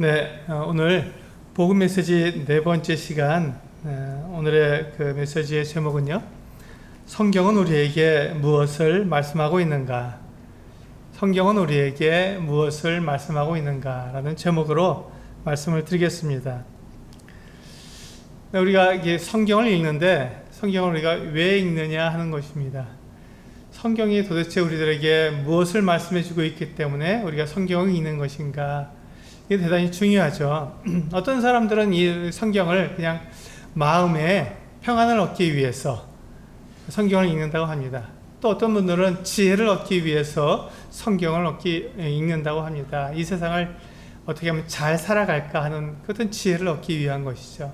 네, 오늘 복음 메시지 네 번째 시간, 오늘의 그 메시지의 제목은요, 성경은 우리에게 무엇을 말씀하고 있는가? 성경은 우리에게 무엇을 말씀하고 있는가? 라는 제목으로 말씀을 드리겠습니다. 우리가 이게 성경을 읽는데, 성경을 우리가 왜 읽느냐 하는 것입니다. 성경이 도대체 우리들에게 무엇을 말씀해주고 있기 때문에 우리가 성경을 읽는 것인가? 이게 대단히 중요하죠. 어떤 사람들은 이 성경을 그냥 마음의 평안을 얻기 위해서 성경을 읽는다고 합니다. 또 어떤 분들은 지혜를 얻기 위해서 성경을 읽는다고 합니다. 이 세상을 어떻게 하면 잘 살아갈까 하는 그런 지혜를 얻기 위한 것이죠.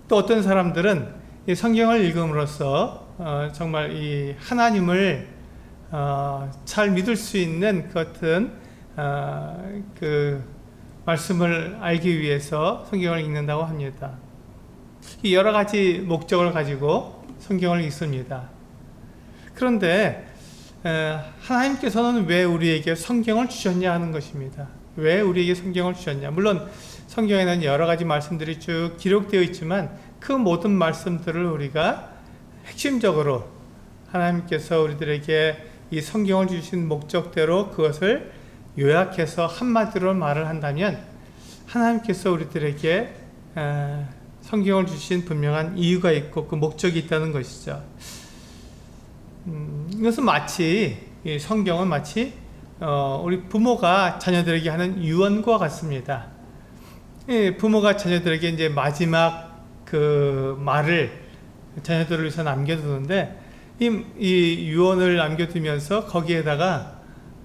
또 어떤 사람들은 이 성경을 읽음으로써 정말 이 하나님을 잘 믿을 수 있는 그 같은 그 말씀을 알기 위해서 성경을 읽는다고 합니다. 이 여러 가지 목적을 가지고 성경을 읽습니다. 그런데 하나님께서는 왜 우리에게 성경을 주셨냐 하는 것입니다. 왜 우리에게 성경을 주셨냐? 물론 성경에는 여러 가지 말씀들이 쭉 기록되어 있지만 그 모든 말씀들을 우리가 핵심적으로 하나님께서 우리들에게 이 성경을 주신 목적대로 그것을 요약해서 한마디로 말을 한다면 하나님께서 우리들에게 성경을 주신 분명한 이유가 있고 그 목적이 있다는 것이죠. 이것은 마치 성경은 마치 우리 부모가 자녀들에게 하는 유언과 같습니다. 부모가 자녀들에게 이제 마지막 그 말을 자녀들을 위해서 남겨두는데 이 유언을 남겨두면서 거기에다가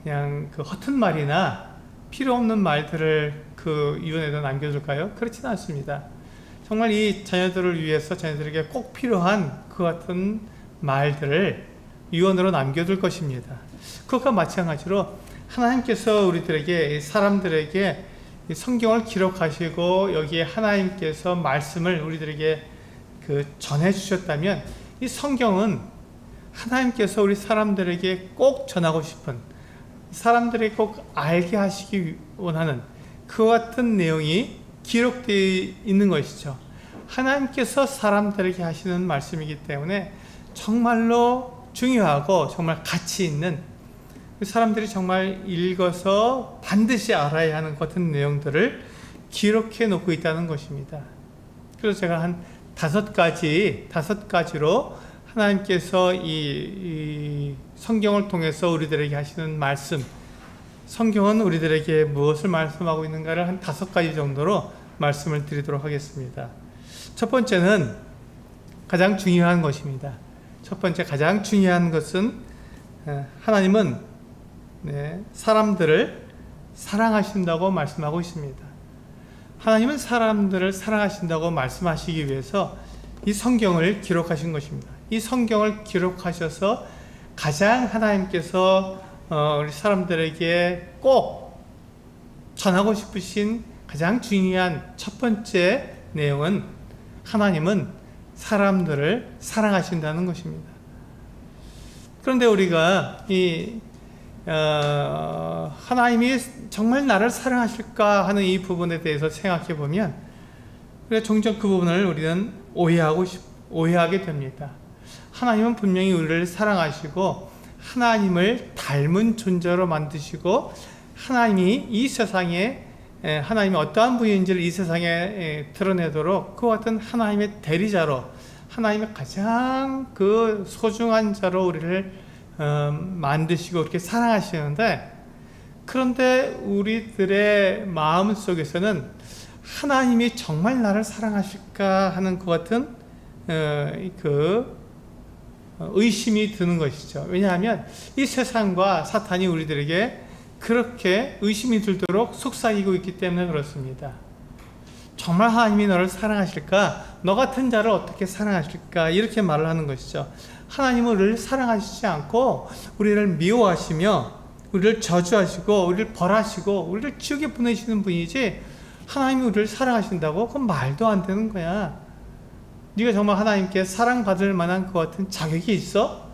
그냥 그 허튼 말이나 필요 없는 말들을 그 유언에다 남겨둘까요? 그렇지는 않습니다. 정말 이 자녀들을 위해서 자녀들에게 꼭 필요한 그 같은 말들을 유언으로 남겨둘 것입니다. 그것과 마찬가지로 하나님께서 우리들에게 사람들에게 성경을 기록하시고 여기에 하나님께서 말씀을 우리들에게 그 전해 주셨다면 이 성경은 하나님께서 우리 사람들에게 꼭 전하고 싶은 사람들이 꼭 알게 하시기 원하는 그 같은 내용이 기록되어 있는 것이죠. 하나님께서 사람들에게 하시는 말씀이기 때문에 정말로 중요하고 정말 가치 있는 사람들이 정말 읽어서 반드시 알아야 하는 같은 내용들을 기록해 놓고 있다는 것입니다. 그래서 제가 한 다섯 가지로 하나님께서 이 성경을 통해서 우리들에게 하시는 말씀, 성경은 우리들에게 무엇을 말씀하고 있는가를 한 다섯 가지 정도로 말씀을 드리도록 하겠습니다. 첫 번째는 가장 중요한 것입니다. 첫 번째 가장 중요한 것은 하나님은 사람들을 사랑하신다고 말씀하고 있습니다. 하나님은 사람들을 사랑하신다고 말씀하시기 위해서 이 성경을 기록하신 것입니다. 이 성경을 기록하셔서 가장 하나님께서 우리 사람들에게 꼭 전하고 싶으신 가장 중요한 첫 번째 내용은 하나님은 사람들을 사랑하신다는 것입니다. 그런데 우리가 하나님이 정말 나를 사랑하실까 하는 이 부분에 대해서 생각해 보면 종종 그 부분을 우리는 오해하게 됩니다. 하나님은 분명히 우리를 사랑하시고 하나님을 닮은 존재로 만드시고 하나님이 이 세상에 하나님이 어떠한 분인지를 이 세상에 드러내도록 그 같은 하나님의 대리자로 하나님의 가장 그 소중한 자로 우리를 만드시고 그렇게 사랑하시는데, 그런데 우리들의 마음 속에서는 하나님이 정말 나를 사랑하실까 하는 것 같은 의심이 드는 것이죠. 왜냐하면 이 세상과 사탄이 우리들에게 그렇게 의심이 들도록 속삭이고 있기 때문에 그렇습니다. 정말 하나님이 너를 사랑하실까? 너 같은 자를 어떻게 사랑하실까? 이렇게 말을 하는 것이죠. 하나님은 우리를 사랑하시지 않고 우리를 미워하시며 우리를 저주하시고 우리를 벌하시고 우리를 지옥에 보내시는 분이지, 하나님이 우리를 사랑하신다고? 그건 말도 안 되는 거야. 네가 정말 하나님께 사랑받을 만한 것 같은 자격이 있어?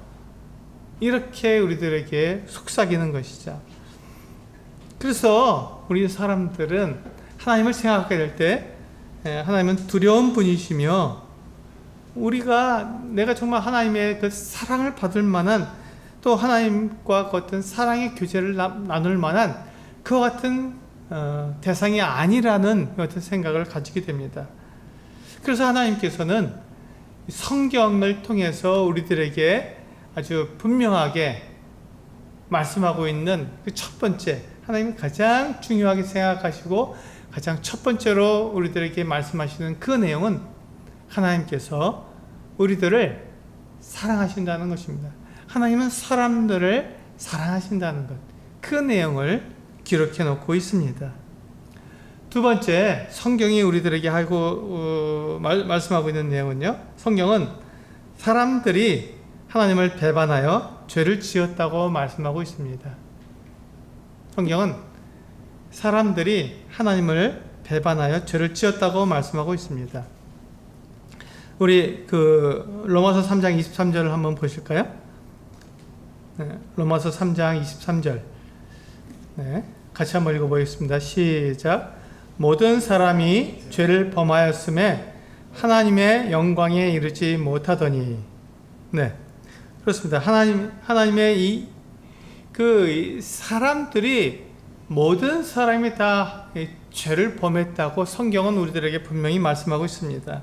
이렇게 우리들에게 속삭이는 것이죠. 그래서 우리 사람들은 하나님을 생각하게 될 때 하나님은 두려운 분이시며 내가 정말 하나님의 그 사랑을 받을 만한 또 하나님과 어떤 사랑의 교제를 나눌 만한 그와 같은 대상이 아니라는 어떤 생각을 가지게 됩니다. 그래서 하나님께서는 성경을 통해서 우리들에게 아주 분명하게 말씀하고 있는 그 첫 번째, 하나님이 가장 중요하게 생각하시고 가장 첫 번째로 우리들에게 말씀하시는 그 내용은 하나님께서 우리들을 사랑하신다는 것입니다. 하나님은 사람들을 사랑하신다는 것, 그 내용을 기록해 놓고 있습니다. 두 번째, 성경이 우리들에게 말씀하고 있는 내용은요, 성경은 사람들이 하나님을 배반하여 죄를 지었다고 말씀하고 있습니다. 성경은 사람들이 하나님을 배반하여 죄를 지었다고 말씀하고 있습니다. 우리 로마서 3장 23절을 한번 보실까요? 네, 로마서 3장 23절. 네, 같이 한번 읽어보겠습니다. 시작. 모든 사람이 죄를 범하였음에 하나님의 영광에 이르지 못하더니. 네, 그렇습니다. 하나님의 사람들이 모든 사람이 다 죄를 범했다고 성경은 우리들에게 분명히 말씀하고 있습니다.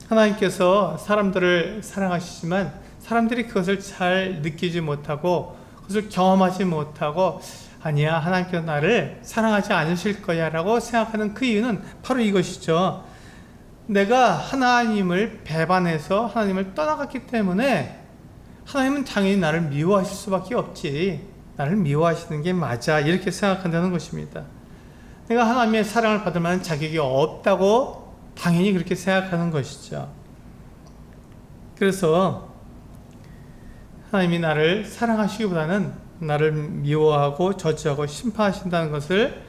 하나님께서 사람들을 사랑하시지만 사람들이 그것을 잘 느끼지 못하고 그것을 경험하지 못하고 아니야, 하나님께서 나를 사랑하지 않으실 거야 라고 생각하는 그 이유는 바로 이것이죠. 내가 하나님을 배반해서 하나님을 떠나갔기 때문에 하나님은 당연히 나를 미워하실 수밖에 없지, 나를 미워하시는 게 맞아, 이렇게 생각한다는 것입니다. 내가 하나님의 사랑을 받을 만한 자격이 없다고 당연히 그렇게 생각하는 것이죠. 그래서 하나님이 나를 사랑하시기보다는 나를 미워하고 저주하고 심판하신다는 것을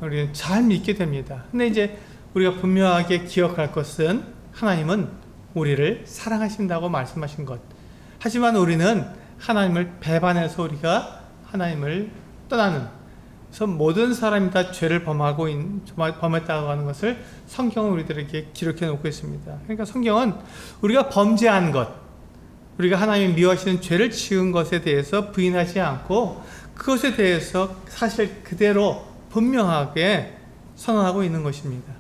우리는 잘 믿게 됩니다. 근데 이제 우리가 분명하게 기억할 것은 하나님은 우리를 사랑하신다고 말씀하신 것. 하지만 우리는 하나님을 배반해서 우리가 하나님을 떠나는, 그래서 모든 사람이 다 죄를 범했다고 하는 것을 성경은 우리들에게 기록해 놓고 있습니다. 그러니까 성경은 우리가 범죄한 것, 우리가 하나님이 미워하시는 죄를 지은 것에 대해서 부인하지 않고 그것에 대해서 사실 그대로 분명하게 선언하고 있는 것입니다.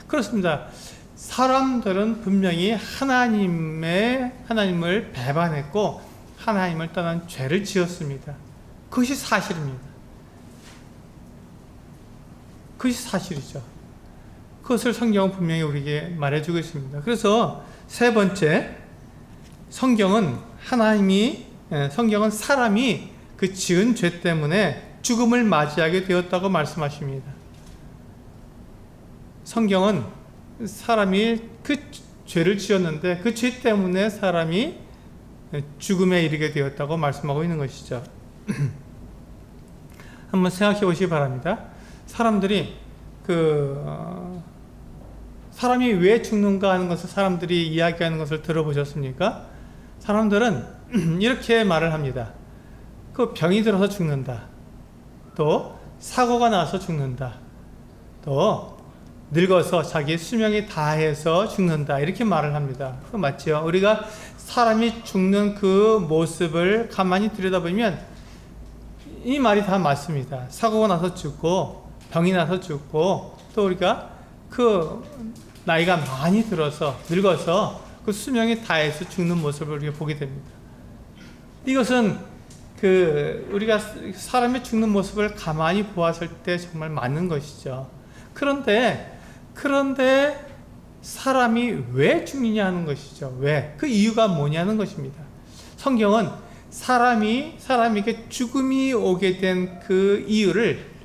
그렇습니다. 사람들은 분명히 하나님을 배반했고 하나님을 떠난 죄를 지었습니다. 그것이 사실입니다. 그것이 사실이죠. 그것을 성경은 분명히 우리에게 말해주고 있습니다. 그래서 세 번째, 성경은 사람이 그 지은 죄 때문에 죽음을 맞이하게 되었다고 말씀하십니다. 성경은 사람이 그 죄를 지었는데 그 죄 때문에 사람이 죽음에 이르게 되었다고 말씀하고 있는 것이죠. 한번 생각해 보시기 바랍니다. 사람들이 사람이 왜 죽는가 하는 것을 사람들이 이야기하는 것을 들어보셨습니까? 사람들은 이렇게 말을 합니다. 병이 들어서 죽는다. 또 사고가 나서 죽는다. 또 늙어서 자기 수명이 다해서 죽는다. 이렇게 말을 합니다. 그거 맞죠? 우리가 사람이 죽는 그 모습을 가만히 들여다보면 이 말이 다 맞습니다. 사고가 나서 죽고 병이 나서 죽고 또 우리가 나이가 많이 들어서 늙어서 그 수명이 다해서 죽는 모습을 우리가 보게 됩니다. 이것은 우리가 사람이 죽는 모습을 가만히 보았을 때 정말 맞는 것이죠. 그런데 사람이 왜 죽느냐 하는 것이죠. 왜? 그 이유가 뭐냐는 것입니다. 성경은 사람에게 죽음이 오게 된 그 이유를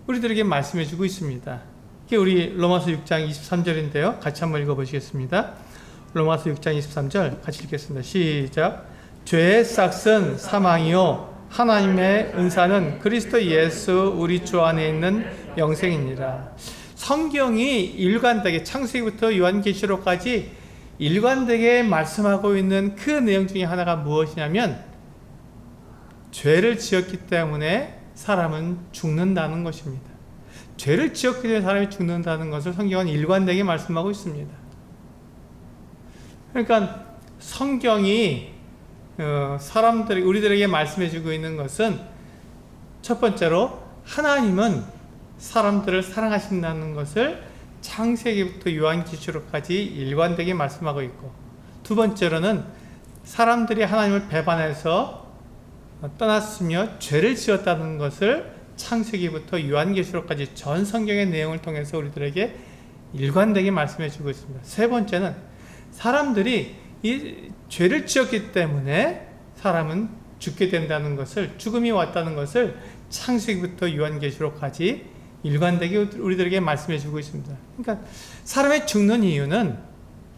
우리들에게 말씀해 주고 있습니다. 이게 우리 로마서 6장 23절인데요. 같이 한번 읽어보시겠습니다. 로마서 6장 23절 같이 읽겠습니다. 시작. 죄의 싹은 사망이요 하나님의 은사는 그리스도 예수 우리 주 안에 있는 영생이니라. 성경이 일관되게 창세기부터 요한계시록까지 일관되게 말씀하고 있는 그 내용 중에 하나가 무엇이냐면 죄를 지었기 때문에 사람은 죽는다는 것입니다. 죄를 지었기 때문에 사람이 죽는다는 것을 성경은 일관되게 말씀하고 있습니다. 그러니까 성경이 우리들에게 말씀해주고 있는 것은 첫 번째로 하나님은 사람들을 사랑하신다는 것을 창세기부터 요한계시록까지 일관되게 말씀하고 있고, 두 번째로는 사람들이 하나님을 배반해서 떠났으며 죄를 지었다는 것을 창세기부터 요한계시록까지 전 성경의 내용을 통해서 우리들에게 일관되게 말씀해 주고 있습니다. 세 번째는 사람들이 이 죄를 지었기 때문에 사람은 죽게 된다는 것을, 죽음이 왔다는 것을 창세기부터 요한계시록까지 일관되게 우리들에게 말씀해 주고 있습니다. 그러니까 사람이 죽는 이유는,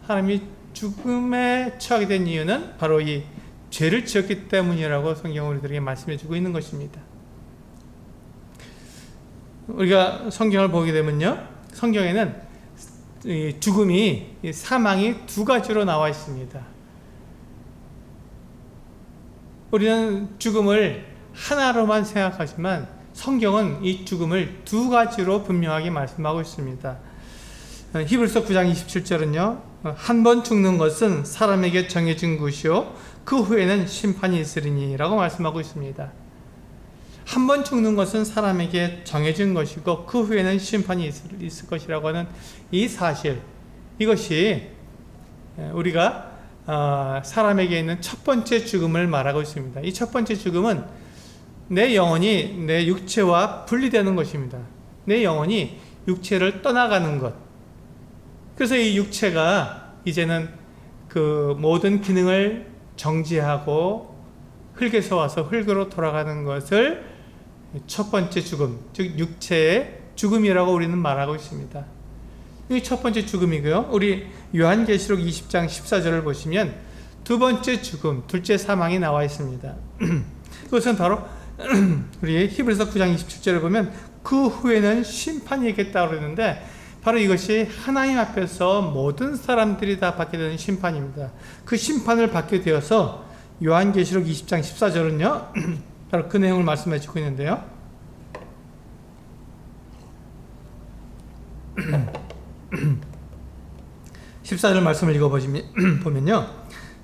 사람이 죽음에 처하게 된 이유는 바로 이 죄를 지었기 때문이라고 성경은 우리들에게 말씀해 주고 있는 것입니다. 우리가 성경을 보게 되면요, 성경에는 이 죽음이, 이 사망이 두 가지로 나와 있습니다. 우리는 죽음을 하나로만 생각하지만 성경은 이 죽음을 두 가지로 분명하게 말씀하고 있습니다. 히브리서 9장 27절은요, 한 번 죽는 것은 사람에게 정해진 것이요 그 후에는 심판이 있으리니 라고 말씀하고 있습니다. 한 번 죽는 것은 사람에게 정해진 것이고 그 후에는 심판이 있을 것이라고 하는 이 사실, 이것이 우리가 사람에게 있는 첫 번째 죽음을 말하고 있습니다. 이 첫 번째 죽음은 내 영혼이 내 육체와 분리되는 것입니다. 내 영혼이 육체를 떠나가는 것. 그래서 이 육체가 이제는 그 모든 기능을 정지하고 흙에서 와서 흙으로 돌아가는 것을 첫 번째 죽음, 즉 육체의 죽음이라고 우리는 말하고 있습니다. 이게 첫 번째 죽음이고요. 우리 요한계시록 20장 14절을 보시면 두 번째 죽음, 둘째 사망이 나와 있습니다. 그것은 바로 우리 히브리서 9장 27절을 보면 그 후에는 심판이 있겠다고 그러는데, 바로 이것이 하나님 앞에서 모든 사람들이 다 받게 되는 심판입니다. 그 심판을 받게 되어서 요한계시록 20장 14절은요 바로 그 내용을 말씀해 주고 있는데요, 14절 말씀을 읽어보면요,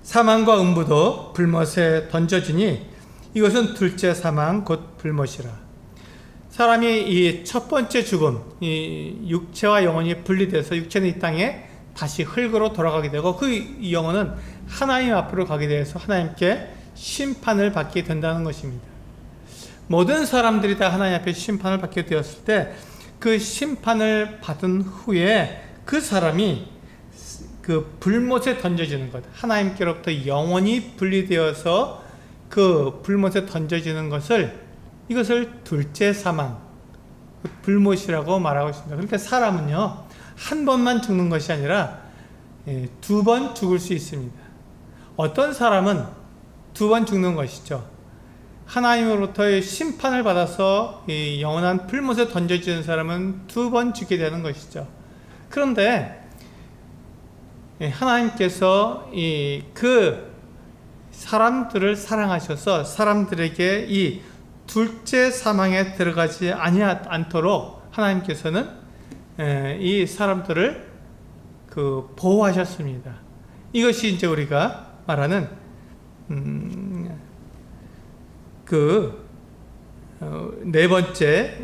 사망과 음부도 불못에 던져지니 이것은 둘째 사망 곧 불못이라. 사람이 이 첫 번째 죽음, 이 육체와 영혼이 분리돼서 육체는 이 땅에 다시 흙으로 돌아가게 되고, 그 영혼은 하나님 앞으로 가게 돼서 하나님께 심판을 받게 된다는 것입니다. 모든 사람들이 다 하나님 앞에 심판을 받게 되었을 때, 그 심판을 받은 후에 그 사람이 그 불못에 던져지는 것, 하나님께로부터 영원히 분리되어서 그 불못에 던져지는 것을, 이것을 둘째 사망, 불못이라고 말하고 있습니다. 그러니까 사람은요, 한 번만 죽는 것이 아니라 두 번 죽을 수 있습니다. 어떤 사람은 두 번 죽는 것이죠. 하나님으로부터의 심판을 받아서 이 영원한 불못에 던져지는 사람은 두 번 죽게 되는 것이죠. 그런데 하나님께서 그 사람들을 사랑하셔서 사람들에게 이 둘째 사망에 들어가지 않도록 하나님께서는 이 사람들을 보호하셨습니다. 이것이 이제 우리가 말하는 네 번째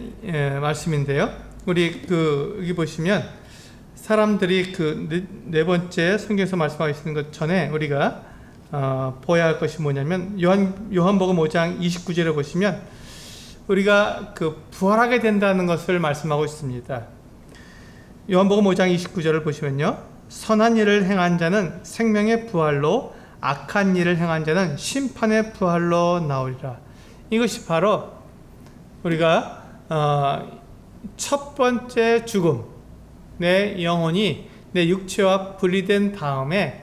말씀인데요. 우리 여기 보시면 사람들이 네 번째 성경에서 말씀하시는 것 전에 우리가 보아야 할 것이 뭐냐면, 요한복음 5장 29절에 보시면 우리가 부활하게 된다는 것을 말씀하고 있습니다. 요한복음 5장 29절을 보시면요, 선한 일을 행한 자는 생명의 부활로, 악한 일을 행한 자는 심판의 부활로 나오리라. 이것이 바로 우리가 첫 번째 죽음, 내 영혼이 내 육체와 분리된 다음에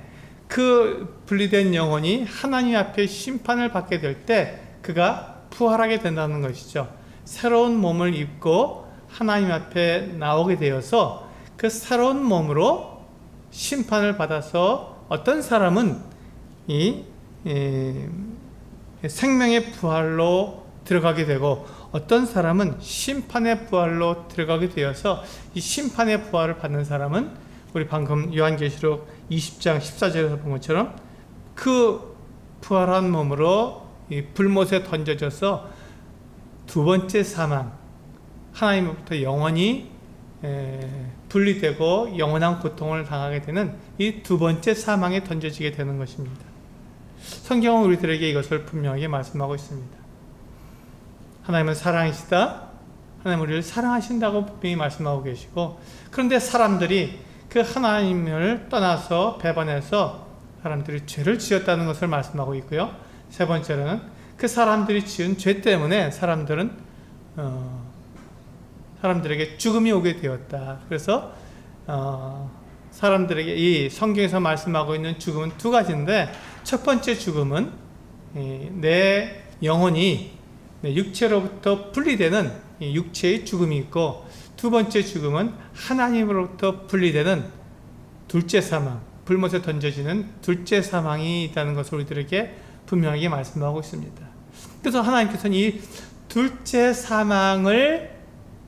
그 분리된 영혼이 하나님 앞에 심판을 받게 될 때 그가 부활하게 된다는 것이죠. 새로운 몸을 입고 하나님 앞에 나오게 되어서 그 새로운 몸으로 심판을 받아서 어떤 사람은 생명의 부활로 들어가게 되고, 어떤 사람은 심판의 부활로 들어가게 되어서, 이 심판의 부활을 받는 사람은 우리 방금 요한계시록 20장 14절에서 본 것처럼 그 부활한 몸으로 이 불못에 던져져서 두 번째 사망, 하나님으로부터 영원히 분리되고 영원한 고통을 당하게 되는 이 두 번째 사망에 던져지게 되는 것입니다. 성경은 우리들에게 이것을 분명하게 말씀하고 있습니다. 하나님은 사랑이시다. 하나님은 우리를 사랑하신다고 분명히 말씀하고 계시고, 그런데 사람들이 그 하나님을 떠나서 배반해서 사람들이 죄를 지었다는 것을 말씀하고 있고요. 세 번째로는 그 사람들이 지은 죄 때문에 사람들에게 죽음이 오게 되었다. 그래서 사람들에게 이 성경에서 말씀하고 있는 죽음은 두 가지인데, 첫 번째 죽음은 내 영혼이 내 육체로부터 분리되는 육체의 죽음이 있고, 두 번째 죽음은 하나님으로부터 분리되는 둘째 사망, 불못에 던져지는 둘째 사망이 있다는 것을 우리들에게 분명하게 말씀하고 있습니다. 그래서 하나님께서는 이 둘째 사망을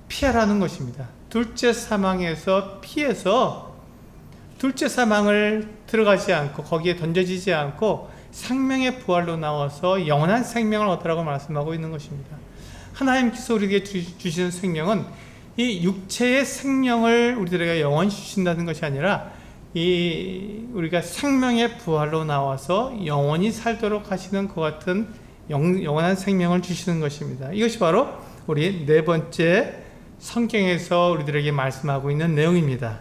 피하라는 것입니다. 둘째 사망에서 피해서 둘째 사망을 들어가지 않고 거기에 던져지지 않고 생명의 부활로 나와서 영원한 생명을 얻으라고 말씀하고 있는 것입니다. 하나님께서 우리에게 주시는 생명은 이 육체의 생명을 우리들에게 영원히 주신다는 것이 아니라 우리가 생명의 부활로 나와서 영원히 살도록 하시는 그 같은 영원한 생명을 주시는 것입니다. 이것이 바로 우리 네 번째 성경에서 우리들에게 말씀하고 있는 내용입니다.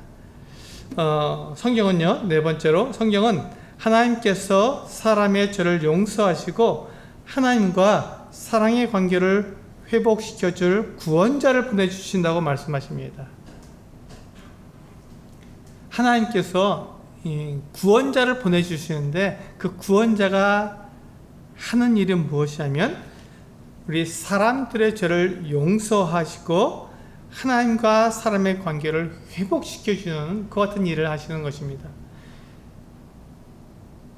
성경은요, 네 번째로 성경은 하나님께서 사람의 죄를 용서하시고 하나님과 사랑의 관계를 회복시켜줄 구원자를 보내주신다고 말씀하십니다. 하나님께서 구원자를 보내주시는데, 그 구원자가 하는 일은 무엇이냐면 우리 사람들의 죄를 용서하시고 하나님과 사람의 관계를 회복시켜주는 그 같은 일을 하시는 것입니다.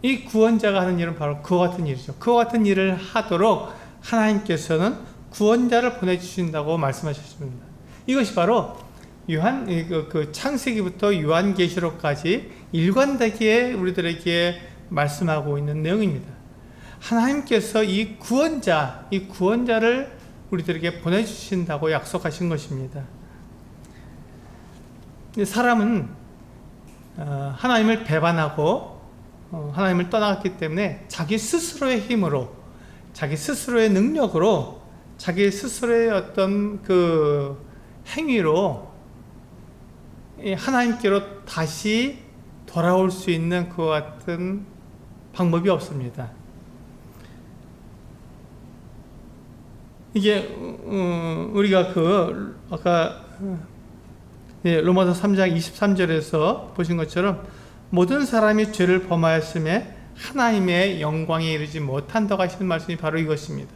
이 구원자가 하는 일은 바로 그와 같은 일이죠. 그와 같은 일을 하도록 하나님께서는 구원자를 보내주신다고 말씀하셨습니다. 이것이 바로 창세기부터 요한계시록까지 일관되게 우리들에게 말씀하고 있는 내용입니다. 하나님께서 이 구원자를 우리들에게 보내주신다고 약속하신 것입니다. 사람은 하나님을 배반하고 하나님을 떠나갔기 때문에 자기 스스로의 힘으로, 자기 스스로의 능력으로, 자기 스스로의 어떤 그 행위로 하나님께로 다시 돌아올 수 있는 그 같은 방법이 없습니다. 이게 우리가 아까 로마서 3장 23절에서 보신 것처럼 모든 사람이 죄를 범하였음에 하나님의 영광에 이르지 못한다고 하시는 말씀이 바로 이것입니다.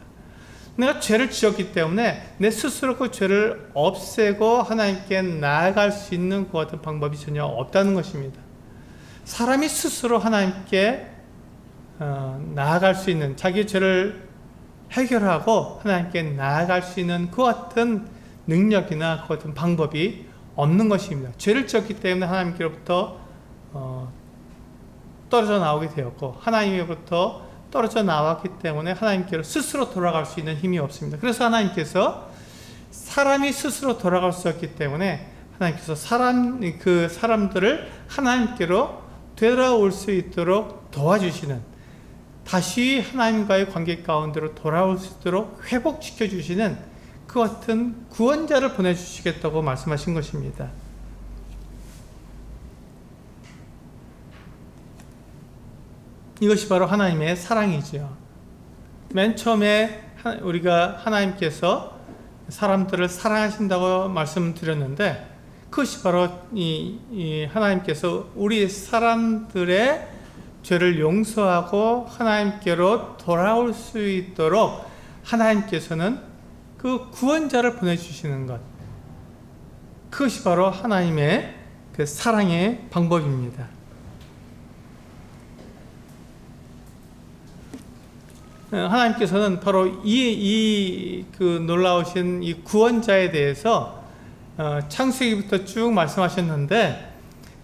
내가 죄를 지었기 때문에 내 스스로 그 죄를 없애고 하나님께 나아갈 수 있는 그 같은 방법이 전혀 없다는 것입니다. 사람이 스스로 하나님께 나아갈 수 있는, 자기 죄를 해결하고 하나님께 나아갈 수 있는 그 같은 능력이나 그 같은 방법이 없는 것입니다. 죄를 지었기 때문에 하나님께로부터 떨어져 나오게 되었고, 하나님으로부터 떨어져 나왔기 때문에 하나님께로 스스로 돌아갈 수 있는 힘이 없습니다. 그래서 하나님께서 사람이 스스로 돌아갈 수 없기 때문에 하나님께서 사람들을 하나님께로 되돌아올 수 있도록 도와주시는, 다시 하나님과의 관계 가운데로 돌아올 수 있도록 회복시켜 주시는 그 같은 구원자를 보내주시겠다고 말씀하신 것입니다. 이것이 바로 하나님의 사랑이지요. 맨 처음에 우리가 하나님께서 사람들을 사랑하신다고 말씀드렸는데, 그것이 바로 하나님께서 우리 사람들의 죄를 용서하고 하나님께로 돌아올 수 있도록 하나님께서는 그 구원자를 보내주시는 것, 그것이 바로 하나님의 그 사랑의 방법입니다. 하나님께서는 바로 그 놀라우신 이 구원자에 대해서 창세기부터 쭉 말씀하셨는데,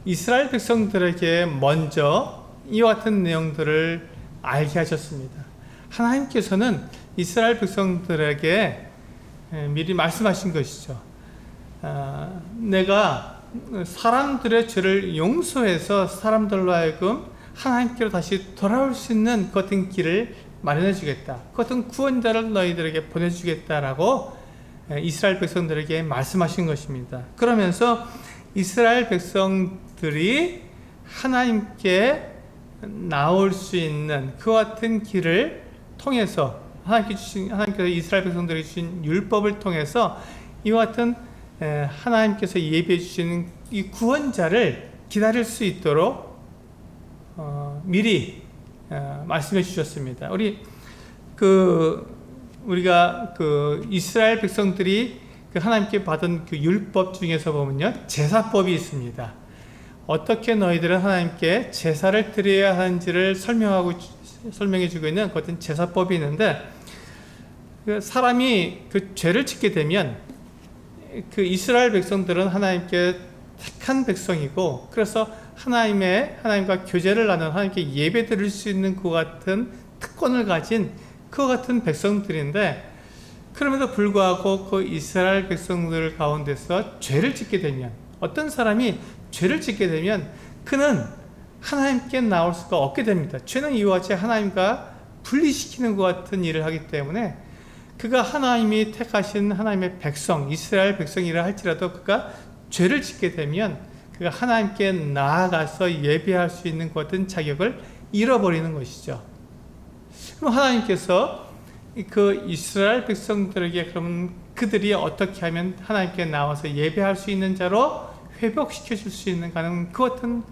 이스라엘 백성들에게 먼저 이와 같은 내용들을 알게 하셨습니다. 하나님께서는 이스라엘 백성들에게 미리 말씀하신 것이죠. 내가 사람들의 죄를 용서해서 사람들로 하여금 하나님께로 다시 돌아올 수 있는 그 같은 길을 마련해 주겠다. 그 같은 구원자를 너희들에게 보내주겠다라고 이스라엘 백성들에게 말씀하신 것입니다. 그러면서 이스라엘 백성들이 하나님께 나올 수 있는 그 같은 길을 통해서 하나님께서 이스라엘 백성들에게 주신 율법을 통해서 이와 같은 하나님께서 예비해 주시는 이 구원자를 기다릴 수 있도록 미리 말씀해 주셨습니다. 우리가 이스라엘 백성들이 하나님께 받은 그 율법 중에서 보면요, 제사법이 있습니다. 어떻게 너희들은 하나님께 제사를 드려야 하는지를 설명해 주고 있는 그 어떤 제사법이 있는데, 사람이 그 죄를 짓게 되면 그 이스라엘 백성들은 하나님께 택한 백성이고, 그래서 하나님과 교제를 나눈, 하나님께 예배 드릴 수 있는 그 같은 특권을 가진 그 같은 백성들인데, 그럼에도 불구하고 그 이스라엘 백성들 가운데서 죄를 짓게 되면, 어떤 사람이 죄를 짓게 되면 그는 하나님께 나올 수가 없게 됩니다. 죄는 이와 같이 하나님과 분리시키는 것 같은 일을 하기 때문에, 그가 하나님이 택하신 하나님의 백성, 이스라엘 백성이라 할지라도 그가 죄를 짓게 되면 그가 하나님께 나아가서 예배할 수 있는 것 같은 자격을 잃어버리는 것이죠. 그럼 하나님께서 그 이스라엘 백성들에게, 그러면 그들이 어떻게 하면 하나님께 나와서 예배할 수 있는 자로 회복시켜 줄 수 있는 그 같은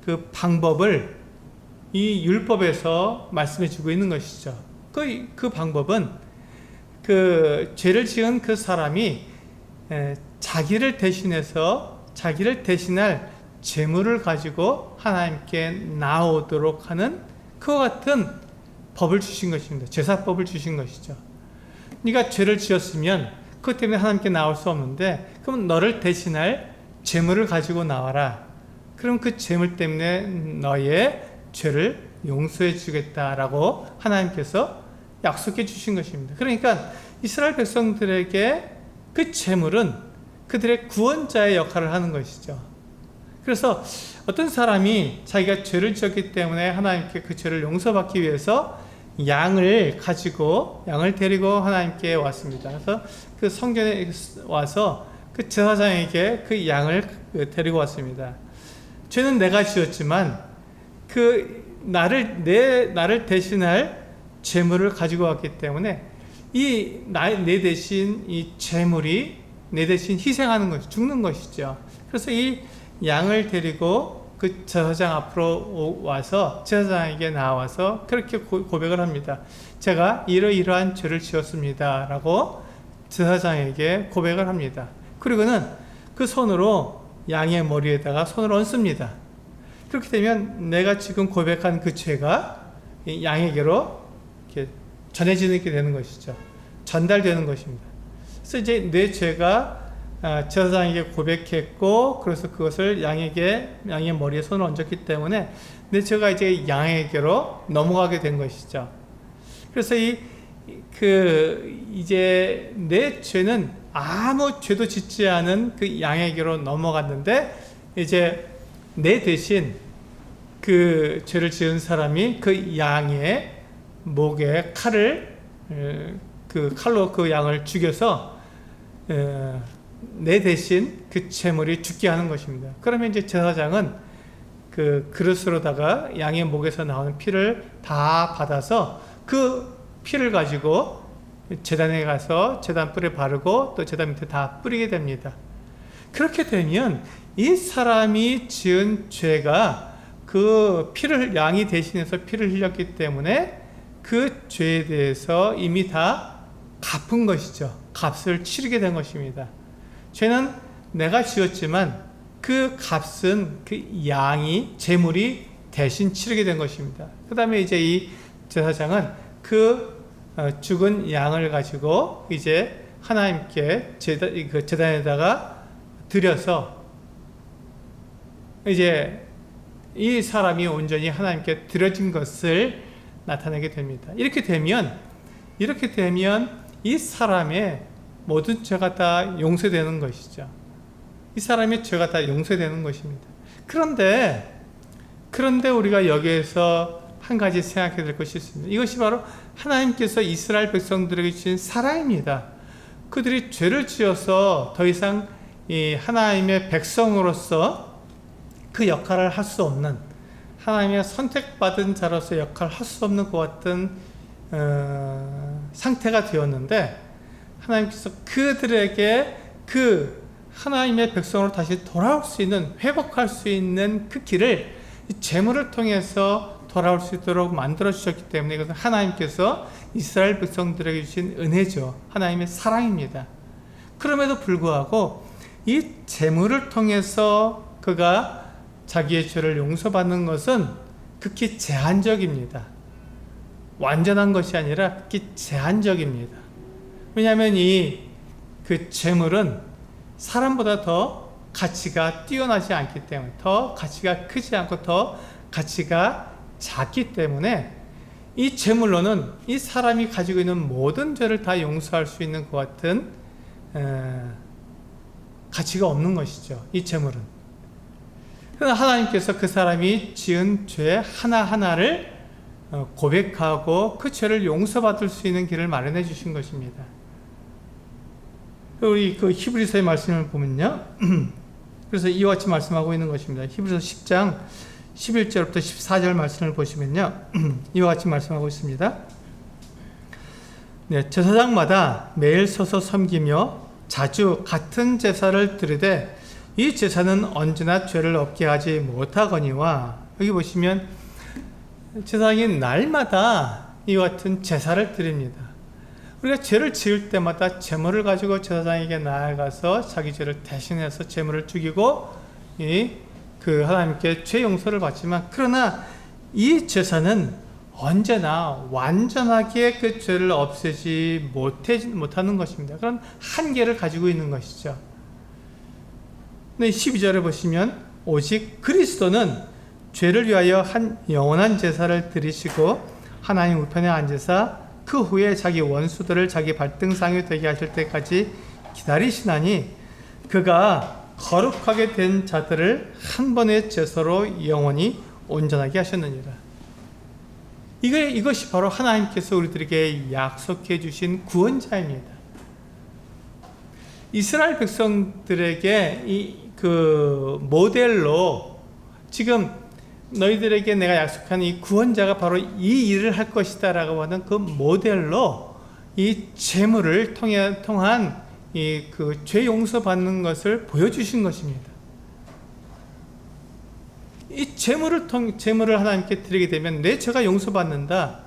그 방법을 이 율법에서 말씀해 주고 있는 것이죠. 그 방법은 그 죄를 지은 그 사람이 자기를 대신할 재물을 가지고 하나님께 나오도록 하는 그와 같은 법을 주신 것입니다. 제사법을 주신 것이죠. 네가 죄를 지었으면 그것 때문에 하나님께 나올 수 없는데, 그럼 너를 대신할 재물을 가지고 나와라. 그럼 그 재물 때문에 너의 죄를 용서해 주겠다라고 하나님께서 약속해 주신 것입니다. 그러니까 이스라엘 백성들에게 그 재물은 그들의 구원자의 역할을 하는 것이죠. 그래서 어떤 사람이 자기가 죄를 지었기 때문에 하나님께 그 죄를 용서받기 위해서 양을 데리고 하나님께 왔습니다. 그래서 그 성전에 와서 그 제사장에게 그 양을 데리고 왔습니다. 죄는 내가 지었지만 나를 대신할 재물을 가지고 왔기 때문에 내 대신 이 재물이 내 대신 희생하는 것이, 죽는 것이죠. 그래서 이 양을 데리고 그 제사장 앞으로 와서 제사장에게 나와서 그렇게 고백을 합니다. 제가 이러이러한 죄를 지었습니다 라고 제사장에게 고백을 합니다. 그리고는 그 손으로 양의 머리에다가 손을 얹습니다. 그렇게 되면 내가 지금 고백한 그 죄가 양에게로 이렇게 전해지게 되는 것이죠. 전달되는 것입니다. 그래서 이제 내 죄가 제사장에게 고백했고, 그래서 그것을 양의 머리에 손을 얹었기 때문에 내 죄가 이제 양에게로 넘어가게 된 것이죠. 그래서 이제 내 죄는 아무 죄도 짓지 않은 그 양에게로 넘어갔는데, 이제 내 대신 그 죄를 지은 사람이 그 양의 목에 칼로 그 양을 죽여서 내 대신 그 재물이 죽게 하는 것입니다. 그러면 이제 제사장은 그 그릇으로다가 양의 목에서 나오는 피를 다 받아서 그 피를 가지고 제단에 가서 제단 뿔에 바르고 또 제단 밑에 다 뿌리게 됩니다. 그렇게 되면 이 사람이 지은 죄가 그 양이 대신해서 피를 흘렸기 때문에 그 죄에 대해서 이미 다 갚은 것이죠. 값을 치르게 된 것입니다. 죄는 내가 지었지만 그 값은 그 재물이 대신 치르게 된 것입니다. 그 다음에 이제 이 제사장은 그 죽은 양을 가지고 이제 하나님께 제단에다가 드려서 이제 이 사람이 온전히 하나님께 드려진 것을 나타내게 됩니다. 이렇게 되면 이 사람의 모든 죄가 다 용서되는 것이죠. 이 사람의 죄가 다 용서되는 것입니다. 그런데 우리가 여기에서 한 가지 생각해야 될 것이 있습니다. 이것이 바로 하나님께서 이스라엘 백성들에게 주신 사랑입니다. 그들이 죄를 지어서 더 이상 이 하나님의 백성으로서 그 역할을 할 수 없는, 하나님의 선택받은 자로서 역할을 할 수 없는 것 같은 상태가 되었는데, 하나님께서 그들에게 그 하나님의 백성으로 다시 돌아올 수 있는, 회복할 수 있는 그 길을 제물을 통해서 돌아올 수 있도록 만들어 주셨기 때문에 이것은 하나님께서 이스라엘 백성들에게 주신 은혜죠. 하나님의 사랑입니다. 그럼에도 불구하고 이 제물을 통해서 그가 자기의 죄를 용서받는 것은 극히 제한적입니다. 완전한 것이 아니라 극히 제한적입니다. 왜냐하면 그 제물은 사람보다 더 가치가 뛰어나지 않기 때문에, 더 가치가 크지 않고 더 가치가 작기 때문에 이 제물로는 이 사람이 가지고 있는 모든 죄를 다 용서할 수 있는 것 같은 가치가 없는 것이죠. 이 제물은. 그러나 하나님께서 그 사람이 지은 죄 하나하나를 고백하고 그 죄를 용서받을 수 있는 길을 마련해 주신 것입니다. 우리 그 히브리서의 말씀을 보면요. 그래서 이와 같이 말씀하고 있는 것입니다. 히브리서 10장 11절부터 14절 말씀을 보시면요. 이와 같이 말씀하고 있습니다. 네, 제사장마다 매일 서서 섬기며 자주 같은 제사를 드리되 이 제사는 언제나 죄를 없게 하지 못하거니와, 여기 보시면 제사장이 날마다 이와 같은 제사를 드립니다. 우리가 죄를 지을 때마다 제물을 가지고 제사장에게 나아가서 자기 죄를 대신해서 제물을 죽이고 그 하나님께 죄 용서를 받지만, 그러나 이 제사는 언제나 완전하게 그 죄를 없애지 못하는 것입니다. 그런 한계를 가지고 있는 것이죠. 근데 12절에 보시면 오직 그리스도는 죄를 위하여 한 영원한 제사를 드리시고 하나님 우편에 앉으사 그 후에 자기 원수들을 자기 발등상이 되게 하실 때까지 기다리시나니 그가 거룩하게 된 자들을 한 번의 제사로 영원히 온전하게 하셨느니라. 이것이 바로 하나님께서 우리들에게 약속해 주신 구원자입니다. 이스라엘 백성들에게 그 모델로 지금 너희들에게 내가 약속한 이 구원자가 바로 이 일을 할 것이다 라고 하는 그 모델로 이 제물을 통한 그 죄 용서 받는 것을 보여주신 것입니다. 이 제물을 하나님께 드리게 되면 내 죄가 용서받는다.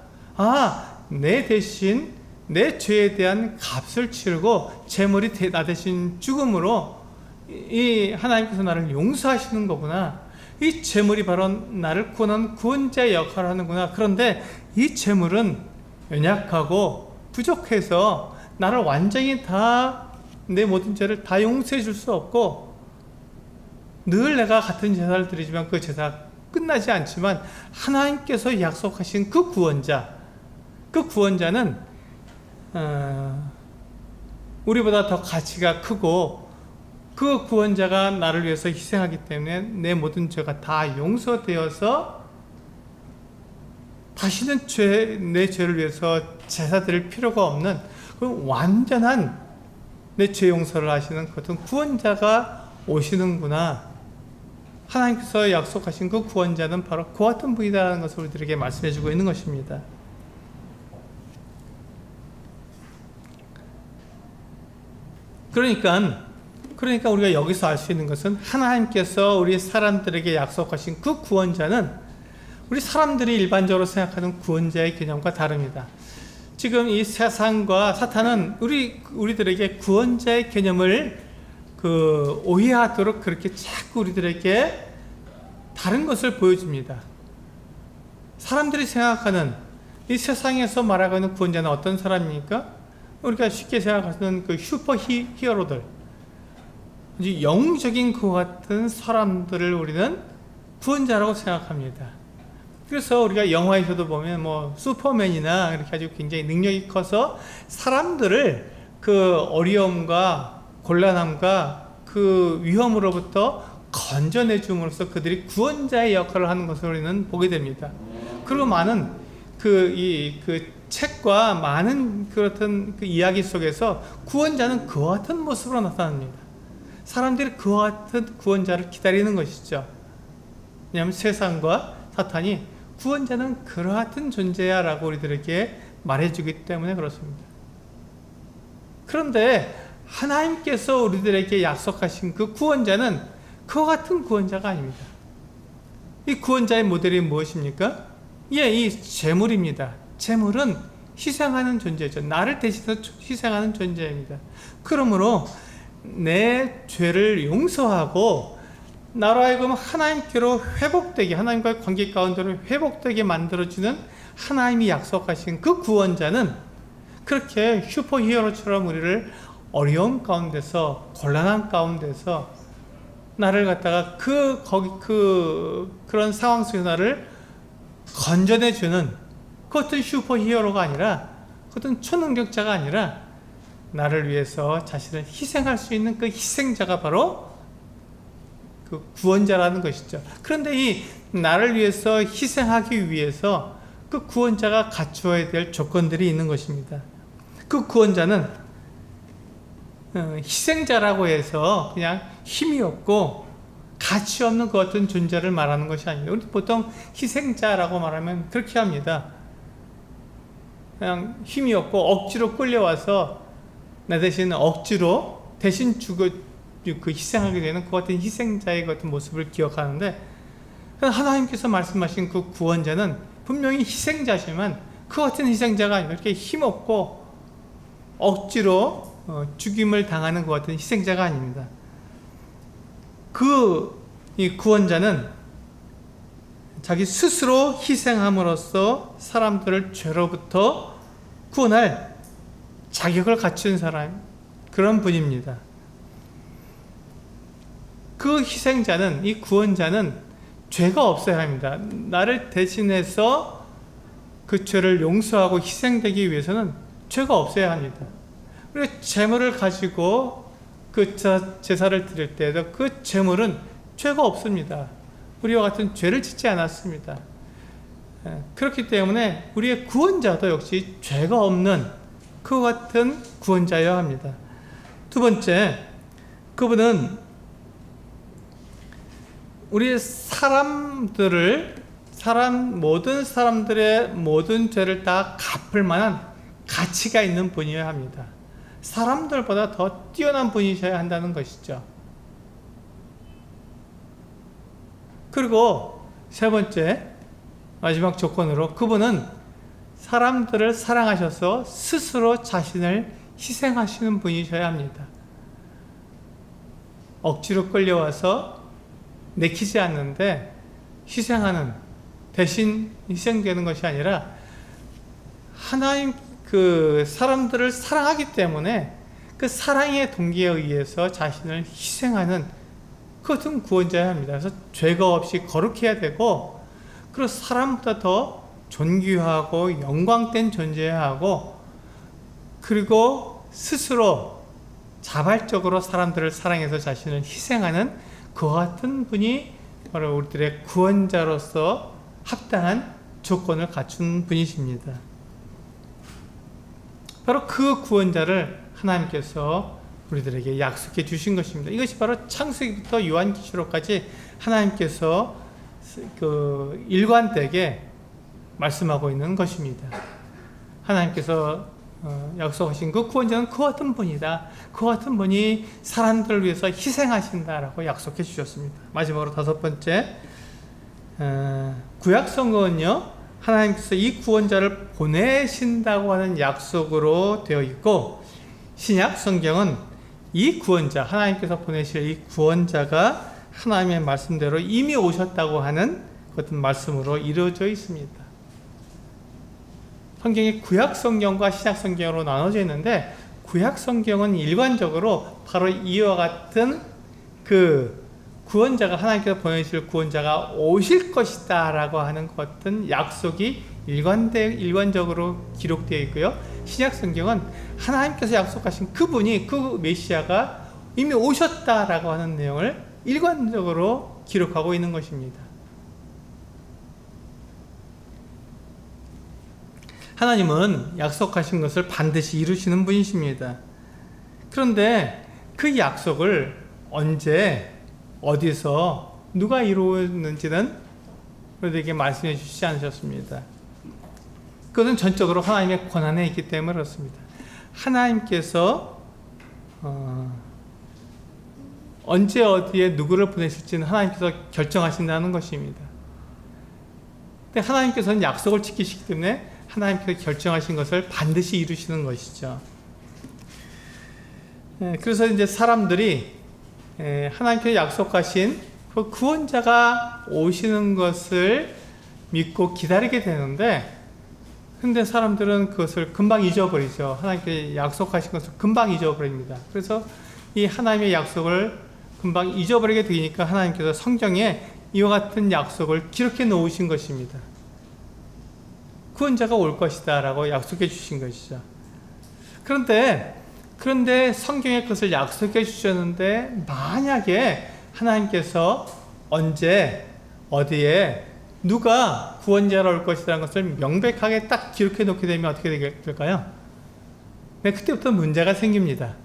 내 대신 내 죄에 대한 값을 치르고 제물이 나 대신 죽음으로 이 하나님께서 나를 용서하시는 거구나. 이 제물이 바로 나를 구원하는 구원자의 역할을 하는구나. 그런데 이 제물은 연약하고 부족해서 나를 완전히 내 모든 죄를 다 용서해 줄 수 없고, 늘 내가 같은 제사를 드리지만 그 제사가 끝나지 않지만 하나님께서 약속하신 그 구원자는 우리보다 더 가치가 크고, 그 구원자가 나를 위해서 희생하기 때문에 내 모든 죄가 다 용서되어서 다시는 내 죄를 위해서 제사 드릴 필요가 없는 그 완전한 내 죄 용서를 하시는 그런 구원자가 오시는구나. 하나님께서 약속하신 그 구원자는 바로 그 같은 분이라는 것을 우리들에게 말씀해 주고 있는 것입니다. 그러니까 우리가 여기서 알 수 있는 것은 하나님께서 우리 사람들에게 약속하신 그 구원자는 우리 사람들이 일반적으로 생각하는 구원자의 개념과 다릅니다. 지금 이 세상과 사탄은 우리들에게 구원자의 개념을 오해하도록 그렇게 자꾸 우리들에게 다른 것을 보여줍니다. 사람들이 생각하는 이 세상에서 말하고 있는 구원자는 어떤 사람입니까? 우리가 쉽게 생각하는 그 슈퍼 히어로들, 영웅적인 그와 같은 사람들을 우리는 구원자라고 생각합니다. 그래서 우리가 영화에서도 보면 뭐 슈퍼맨이나 이렇게 아주 굉장히 능력이 커서 사람들을 그 어려움과 곤란함과 그 위험으로부터 건져내 줌으로써 그들이 구원자의 역할을 하는 것을 우리는 보게 됩니다. 그리고 많은 그 책과 많은 그렇던 그 이야기 속에서 구원자는 그와 같은 모습으로 나타납니다. 사람들이 그와 같은 구원자를 기다리는 것이죠. 왜냐하면 세상과 사탄이 구원자는 그러한 존재야 라고 우리들에게 말해주기 때문에 그렇습니다. 그런데 하나님께서 우리들에게 약속하신 그 구원자는 그와 같은 구원자가 아닙니다. 이 구원자의 모델이 무엇입니까? 예, 이 제물입니다. 제물은 희생하는 존재죠. 나를 대신해서 희생하는 존재입니다. 그러므로 내 죄를 용서하고 나로 하여금 하나님께로 회복되게, 하나님과의 관계 가운데로 회복되게 만들어주는 하나님이 약속하신 그 구원자는 그렇게 슈퍼히어로처럼 우리를 어려움 가운데서, 곤란한 가운데서 나를 갖다가 그런 상황 속에서 나를 건져내주는 그 어떤 슈퍼히어로가 아니라, 그 어떤 초능력자가 아니라 나를 위해서 자신을 희생할 수 있는 그 희생자가 바로 그 구원자라는 것이죠. 그런데 이 나를 위해서 희생하기 위해서 그 구원자가 갖추어야 될 조건들이 있는 것입니다. 그 구원자는 희생자라고 해서 그냥 힘이 없고 가치 없는 그 어떤 존재를 말하는 것이 아니에요. 우리 보통 희생자라고 말하면 그렇게 합니다. 그냥 힘이 없고 억지로 끌려와서 나 대신 억지로 대신 그 희생하게 되는 그 같은 희생자의 같은 모습을 기억하는데, 하나님께서 말씀하신 그 구원자는 분명히 희생자지만 그 같은 희생자가 아니라 이렇게 힘없고 억지로 죽임을 당하는 것 같은 희생자가 아닙니다. 이 구원자는 자기 스스로 희생함으로써 사람들을 죄로부터 구원할 자격을 갖춘 사람, 그런 분입니다. 그 희생자는, 이 구원자는 죄가 없어야 합니다. 나를 대신해서 그 죄를 용서하고 희생되기 위해서는 죄가 없어야 합니다. 우리가 제물을 가지고 그 제사를 드릴 때에도 그 제물은 죄가 없습니다. 우리와 같은 죄를 짓지 않았습니다. 그렇기 때문에 우리의 구원자도 역시 죄가 없는 그 같은 구원자여야 합니다. 두 번째, 그분은 우리 모든 사람들의 모든 죄를 다 갚을 만한 가치가 있는 분이어야 합니다. 사람들보다 더 뛰어난 분이셔야 한다는 것이죠. 그리고 세 번째, 마지막 조건으로 그분은 사람들을 사랑하셔서 스스로 자신을 희생하시는 분이셔야 합니다. 억지로 끌려와서 내키지 않는데 희생하는, 대신 희생되는 것이 아니라 하나님 그 사람들을 사랑하기 때문에 그 사랑의 동기에 의해서 자신을 희생하는 그것은 구원자여야 합니다. 그래서 죄가 없이 거룩해야 되고, 그리고 사람보다 더 존귀하고 영광된 존재여야 하고, 그리고 스스로 자발적으로 사람들을 사랑해서 자신을 희생하는 그 같은 분이 바로 우리들의 구원자로서 합당한 조건을 갖춘 분이십니다. 바로 그 구원자를 하나님께서 우리들에게 약속해 주신 것입니다. 이것이 바로 창세기부터 요한계시록까지 하나님께서 그 일관되게 말씀하고 있는 것입니다. 하나님께서 약속하신 그 구원자는 그 같은 분이다. 그 같은 분이 사람들을 위해서 희생하신다라고 약속해 주셨습니다. 마지막으로 다섯 번째, 구약 성경은요, 하나님께서 이 구원자를 보내신다고 하는 약속으로 되어 있고, 신약 성경은 이 구원자, 하나님께서 보내실 이 구원자가 하나님의 말씀대로 이미 오셨다고 하는 어떤 말씀으로 이루어져 있습니다. 성경이 구약 성경과 신약 성경으로 나눠져 있는데, 구약 성경은 일관적으로 바로 이와 같은 그 구원자가, 하나님께서 보내실 구원자가 오실 것이다 라고 하는 어떤 약속이 일관적으로 기록되어 있고요. 신약 성경은 하나님께서 약속하신 그분이, 그 메시아가 이미 오셨다라고 하는 내용을 일관적으로 기록하고 있는 것입니다. 하나님은 약속하신 것을 반드시 이루시는 분이십니다. 그런데 그 약속을 언제, 어디서, 누가 이루었는지는 우리에게 말씀해 주시지 않으셨습니다. 그것은 전적으로 하나님의 권한에 있기 때문에 그렇습니다. 하나님께서 언제 어디에 누구를 보내실지는 하나님께서 결정하신다는 것입니다. 근데 하나님께서는 약속을 지키시기 때문에 하나님께서 결정하신 것을 반드시 이루시는 것이죠. 그래서 이제 사람들이 하나님께서 약속하신 그 구원자가 오시는 것을 믿고 기다리게 되는데, 근데 사람들은 그것을 금방 잊어버리죠. 하나님께서 약속하신 것을 금방 잊어버립니다. 그래서 이 하나님의 약속을 금방 잊어버리게 되니까 하나님께서 성경에 이와 같은 약속을 기록해 놓으신 것입니다. 구원자가 올 것이다 라고 약속해 주신 것이죠. 그런데 성경에 그것을 약속해 주셨는데, 만약에 하나님께서 언제 어디에 누가 구원자로 올 것이라는 것을 명백하게 딱 기록해 놓게 되면 어떻게 될까요? 네, 그때부터 문제가 생깁니다.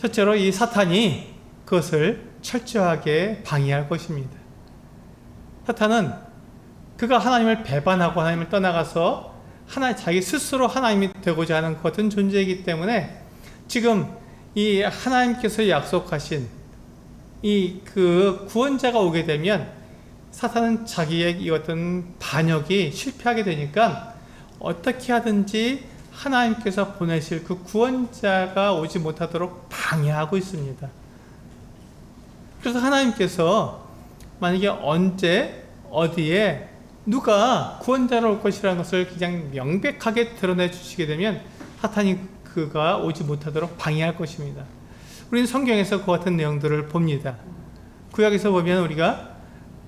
첫째로 이 사탄이 그것을 철저하게 방해할 것입니다. 사탄은 그가 하나님을 배반하고 하나님을 떠나가서 자기 스스로 하나님이 되고자 하는 같은 존재이기 때문에, 지금 이 하나님께서 약속하신 이 그 구원자가 오게 되면 사탄은 자기의 이 어떤 반역이 실패하게 되니까 어떻게 하든지 하나님께서 보내실 그 구원자가 오지 못하도록 방해하고 있습니다. 그래서 하나님께서 만약에 언제 어디에 누가 구원자로 올 것이라는 것을 그냥 명백하게 드러내 주시게 되면 사탄이 그가 오지 못하도록 방해할 것입니다. 우리는 성경에서 그 같은 내용들을 봅니다. 구약에서 보면 우리가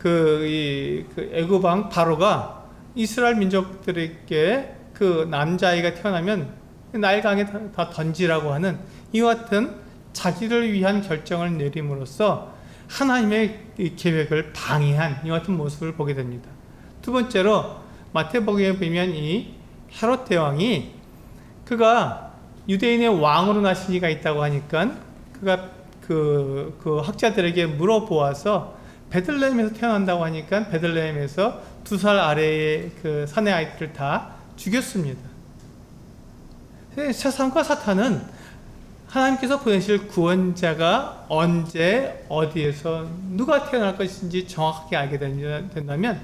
애굽 왕 바로가 이스라엘 민족들에게 그 남자아이가 태어나면 나일강에 다 던지라고 하는 이와 같은 자기를 위한 결정을 내림으로써 하나님의 계획을 방해한 이와 같은 모습을 보게 됩니다. 두 번째로 마태복음에 보면 이 헤롯 대왕이 그가 유대인의 왕으로 나신 이가 있다고 하니까 그가 그 학자들에게 물어보아서 베들레헴에서 태어난다고 하니까 베들레헴에서 2살 아래의 그 사내 아이들을 다 죽였습니다. 세상과 사탄은 하나님께서 보내실 구원자가 언제 어디에서 누가 태어날 것인지 정확하게 알게 된다면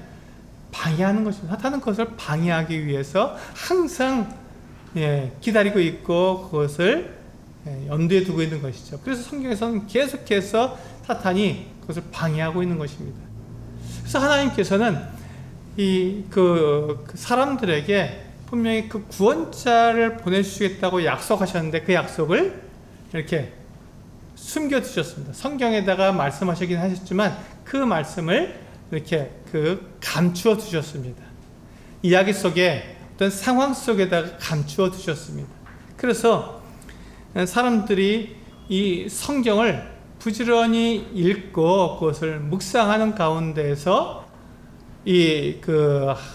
방해하는 것입니다. 사탄은 그것을 방해하기 위해서 항상 기다리고 있고 그것을 염두에 두고 있는 것이죠. 그래서 성경에서는 계속해서 사탄이 그것을 방해하고 있는 것입니다. 그래서 하나님께서는 그 사람들에게 분명히 그 구원자를 보내주시겠다고 약속하셨는데 그 약속을 이렇게 숨겨두셨습니다. 성경에다가 말씀하시긴 하셨지만 그 말씀을 이렇게 감추어 두셨습니다. 이야기 속에 어떤 상황 속에다가 감추어 두셨습니다. 그래서 사람들이 이 성경을 부지런히 읽고 그것을 묵상하는 가운데에서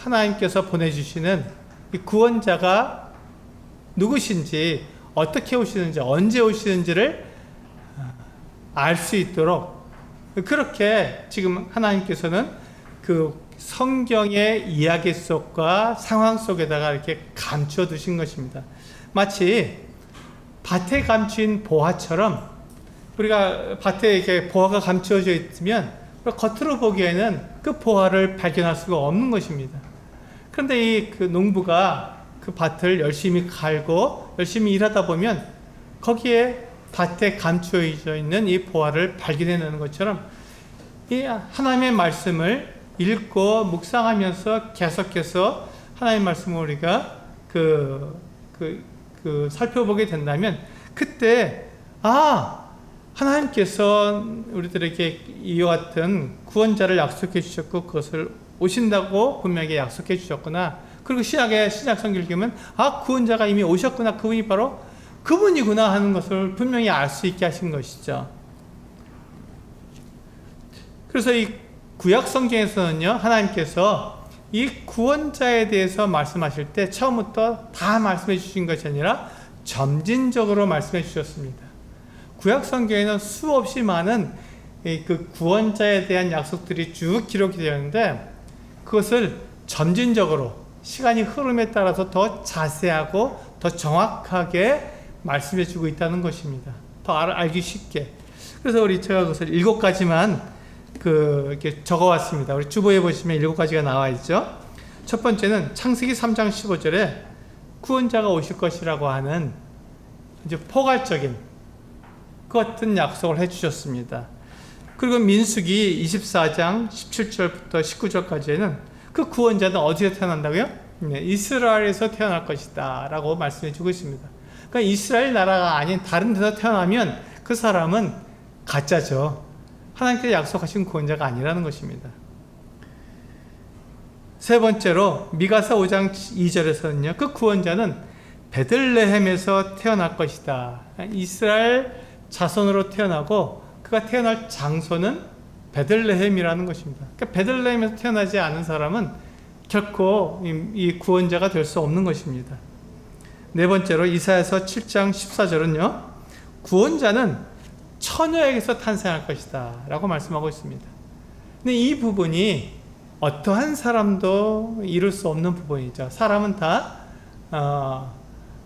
하나님께서 보내주시는 이 구원자가 누구신지, 어떻게 오시는지, 언제 오시는지를 알 수 있도록 그렇게 지금 하나님께서는 그 성경의 이야기 속과 상황 속에다가 이렇게 감추어 두신 것입니다. 마치 밭에 감춘 보화처럼, 우리가 밭에 이렇게 보화가 감추어져 있으면 겉으로 보기에는 그 보화를 발견할 수가 없는 것입니다. 그런데 그 농부가 그 밭을 열심히 갈고 열심히 일하다 보면 거기에 밭에 감추어져 있는 이 보화를 발견해내는 것처럼 이 하나님의 말씀을 읽고 묵상하면서 계속해서 하나님 말씀을 우리가 살펴보게 된다면, 그때 하나님께서 우리들에게 이와 같은 구원자를 약속해 주셨고 그것을 오신다고 분명히 약속해 주셨구나. 그리고 신약 성경을 읽으면 구원자가 이미 오셨구나, 그분이 바로 그분이구나 하는 것을 분명히 알 수 있게 하신 것이죠. 그래서 이 구약 성경에서는요, 하나님께서 이 구원자에 대해서 말씀하실 때 처음부터 다 말씀해 주신 것이 아니라 점진적으로 말씀해 주셨습니다. 구약 성경에는 수없이 많은 그 구원자에 대한 약속들이 쭉 기록이 되어 있는데, 그것을 점진적으로 시간이 흐름에 따라서 더 자세하고 더 정확하게 말씀해 주고 있다는 것입니다. 더 알기 쉽게. 그래서 제가 그것을 7가지만 이렇게 적어 왔습니다. 우리 주보에 보시면 7가지가 나와 있죠. 첫 번째는 창세기 3장 15절에 구원자가 오실 것이라고 하는 이제 포괄적인 그 같은 약속을 해 주셨습니다. 그리고 민수기 24장 17절부터 19절까지에는 그 구원자는 어디서 태어난다고요? 이스라엘에서 태어날 것이다 라고 말씀해 주고 있습니다. 그러니까 이스라엘 나라가 아닌 다른 데서 태어나면 그 사람은 가짜죠. 하나님께서 약속하신 구원자가 아니라는 것입니다. 세 번째로 미가서 5장 2절에서는요, 그 구원자는 베들레헴에서 태어날 것이다. 이스라엘 자손으로 태어나고 그가 태어날 장소는 베들레헴이라는 것입니다. 그러니까 베들레헴에서 태어나지 않은 사람은 결코 이 구원자가 될 수 없는 것입니다. 네 번째로 이사야서 7장 14절은요, 구원자는 처녀에게서 탄생할 것이다 라고 말씀하고 있습니다. 근데 이 부분이 어떠한 사람도 이룰 수 없는 부분이죠. 사람은 다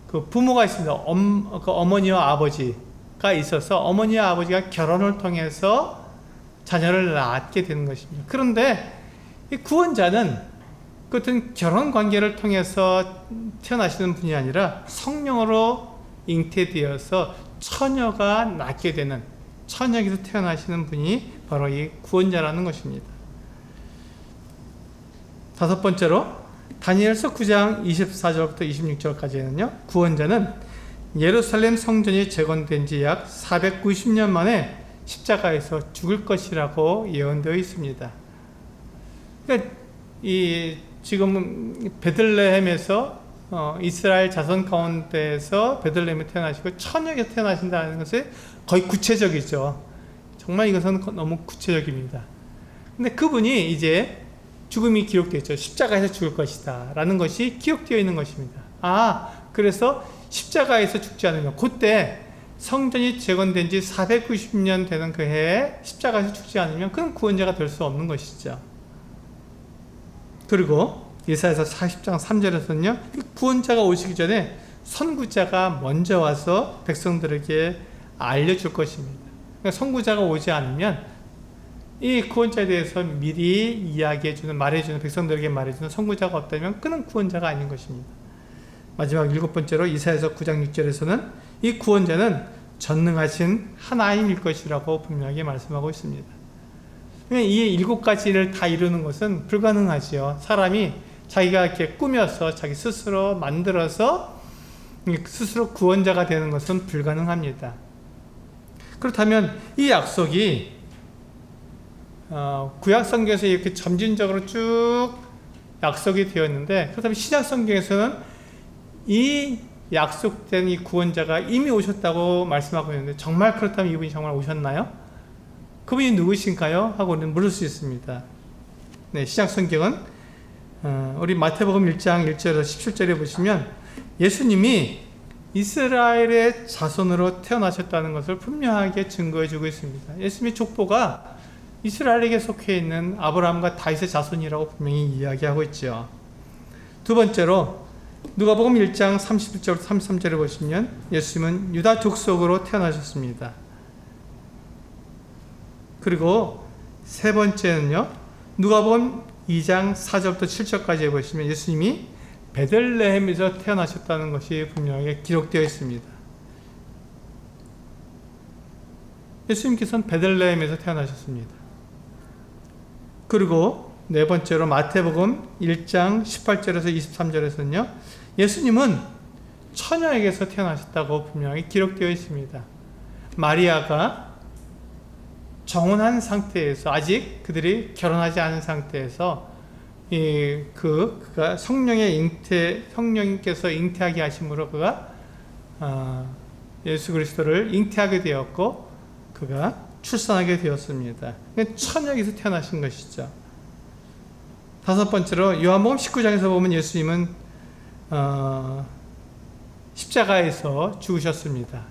그 부모가 있습니다. 어머니와 아버지가 있어서 어머니와 아버지가 결혼을 통해서 자녀를 낳게 되는 것입니다. 그런데 이 구원자는 그 어떤 결혼 관계를 통해서 태어나시는 분이 아니라 성령으로 잉태되어서 처녀가 낳게 되는, 처녀에게서 태어나시는 분이 바로 이 구원자라는 것입니다. 다섯 번째로 다니엘서 9장 24절부터 26절까지는요, 구원자는 예루살렘 성전이 재건된 지 약 490년 만에 십자가에서 죽을 것이라고 예언되어 있습니다. 그러니까 지금 베들레헴에서 이스라엘 자손 가운데에서 베들레헴에 태어나시고 처녀에게 태어나신다는 것이 거의 구체적이죠. 정말 이것은 너무 구체적입니다. 근데 그분이 이제 죽음이 기록되어 있죠. 십자가에서 죽을 것이다 라는 것이 기록되어 있는 것입니다. 그래서 십자가에서 죽지 않으면, 그때 성전이 재건된 지 490년 되는 그 해에 십자가에서 죽지 않으면 그는 구원자가 될 수 없는 것이죠. 그리고 이사야서 40장 3절에서는요, 구원자가 오시기 전에 선구자가 먼저 와서 백성들에게 알려줄 것입니다. 그러니까 선구자가 오지 않으면 이 구원자에 대해서 미리 이야기해주는, 말해주는, 백성들에게 말해주는 선구자가 없다면 그는 구원자가 아닌 것입니다. 마지막 7번째로 이사야서 9장 6절에서는 이 구원자는 전능하신 하나님일 것이라고 분명하게 말씀하고 있습니다. 이 7가지를 다 이루는 것은 불가능하지요. 사람이 자기가 이렇게 꾸며서 자기 스스로 만들어서 스스로 구원자가 되는 것은 불가능합니다. 그렇다면 이 약속이 구약 성경에서 이렇게 점진적으로 쭉 약속이 되었는데, 그렇다면 신약 성경에서는 이 약속된 이 구원자가 이미 오셨다고 말씀하고 있는데, 정말 그렇다면 이분이 정말 오셨나요? 그분이 누구신가요? 하고 우리는 물을 수 있습니다. 네, 신약 성경은 우리 마태복음 1장 1절에서 17절에 보시면 예수님이 이스라엘의 자손으로 태어나셨다는 것을 분명하게 증거해 주고 있습니다. 예수님의 족보가 이스라엘에게 속해 있는 아브라함과 다윗의 자손이라고 분명히 이야기하고 있죠. 두 번째로 누가복음 1장 31절부터 33절에 보시면 예수님은 유다 족속으로 태어나셨습니다. 그리고 세 번째는요, 누가복음 2장 4절부터 7절까지 보시면 예수님이 베들레헴에서 태어나셨다는 것이 분명하게 기록되어 있습니다. 예수님께서는 베들레헴에서 태어나셨습니다. 그리고 네 번째로 마태복음 1장 18절에서 23절에서는요. 예수님은 처녀에게서 태어나셨다고 분명히 기록되어 있습니다. 마리아가 정혼한 상태에서, 아직 그들이 결혼하지 않은 상태에서 그가 성령께서 잉태하게 하심으로 그가 예수 그리스도를 잉태하게 되었고 그가 출산하게 되었습니다. 처녀에게서 태어나신 것이죠. 다섯 번째로 요한복음 19장에서 보면 예수님은 십자가에서 죽으셨습니다.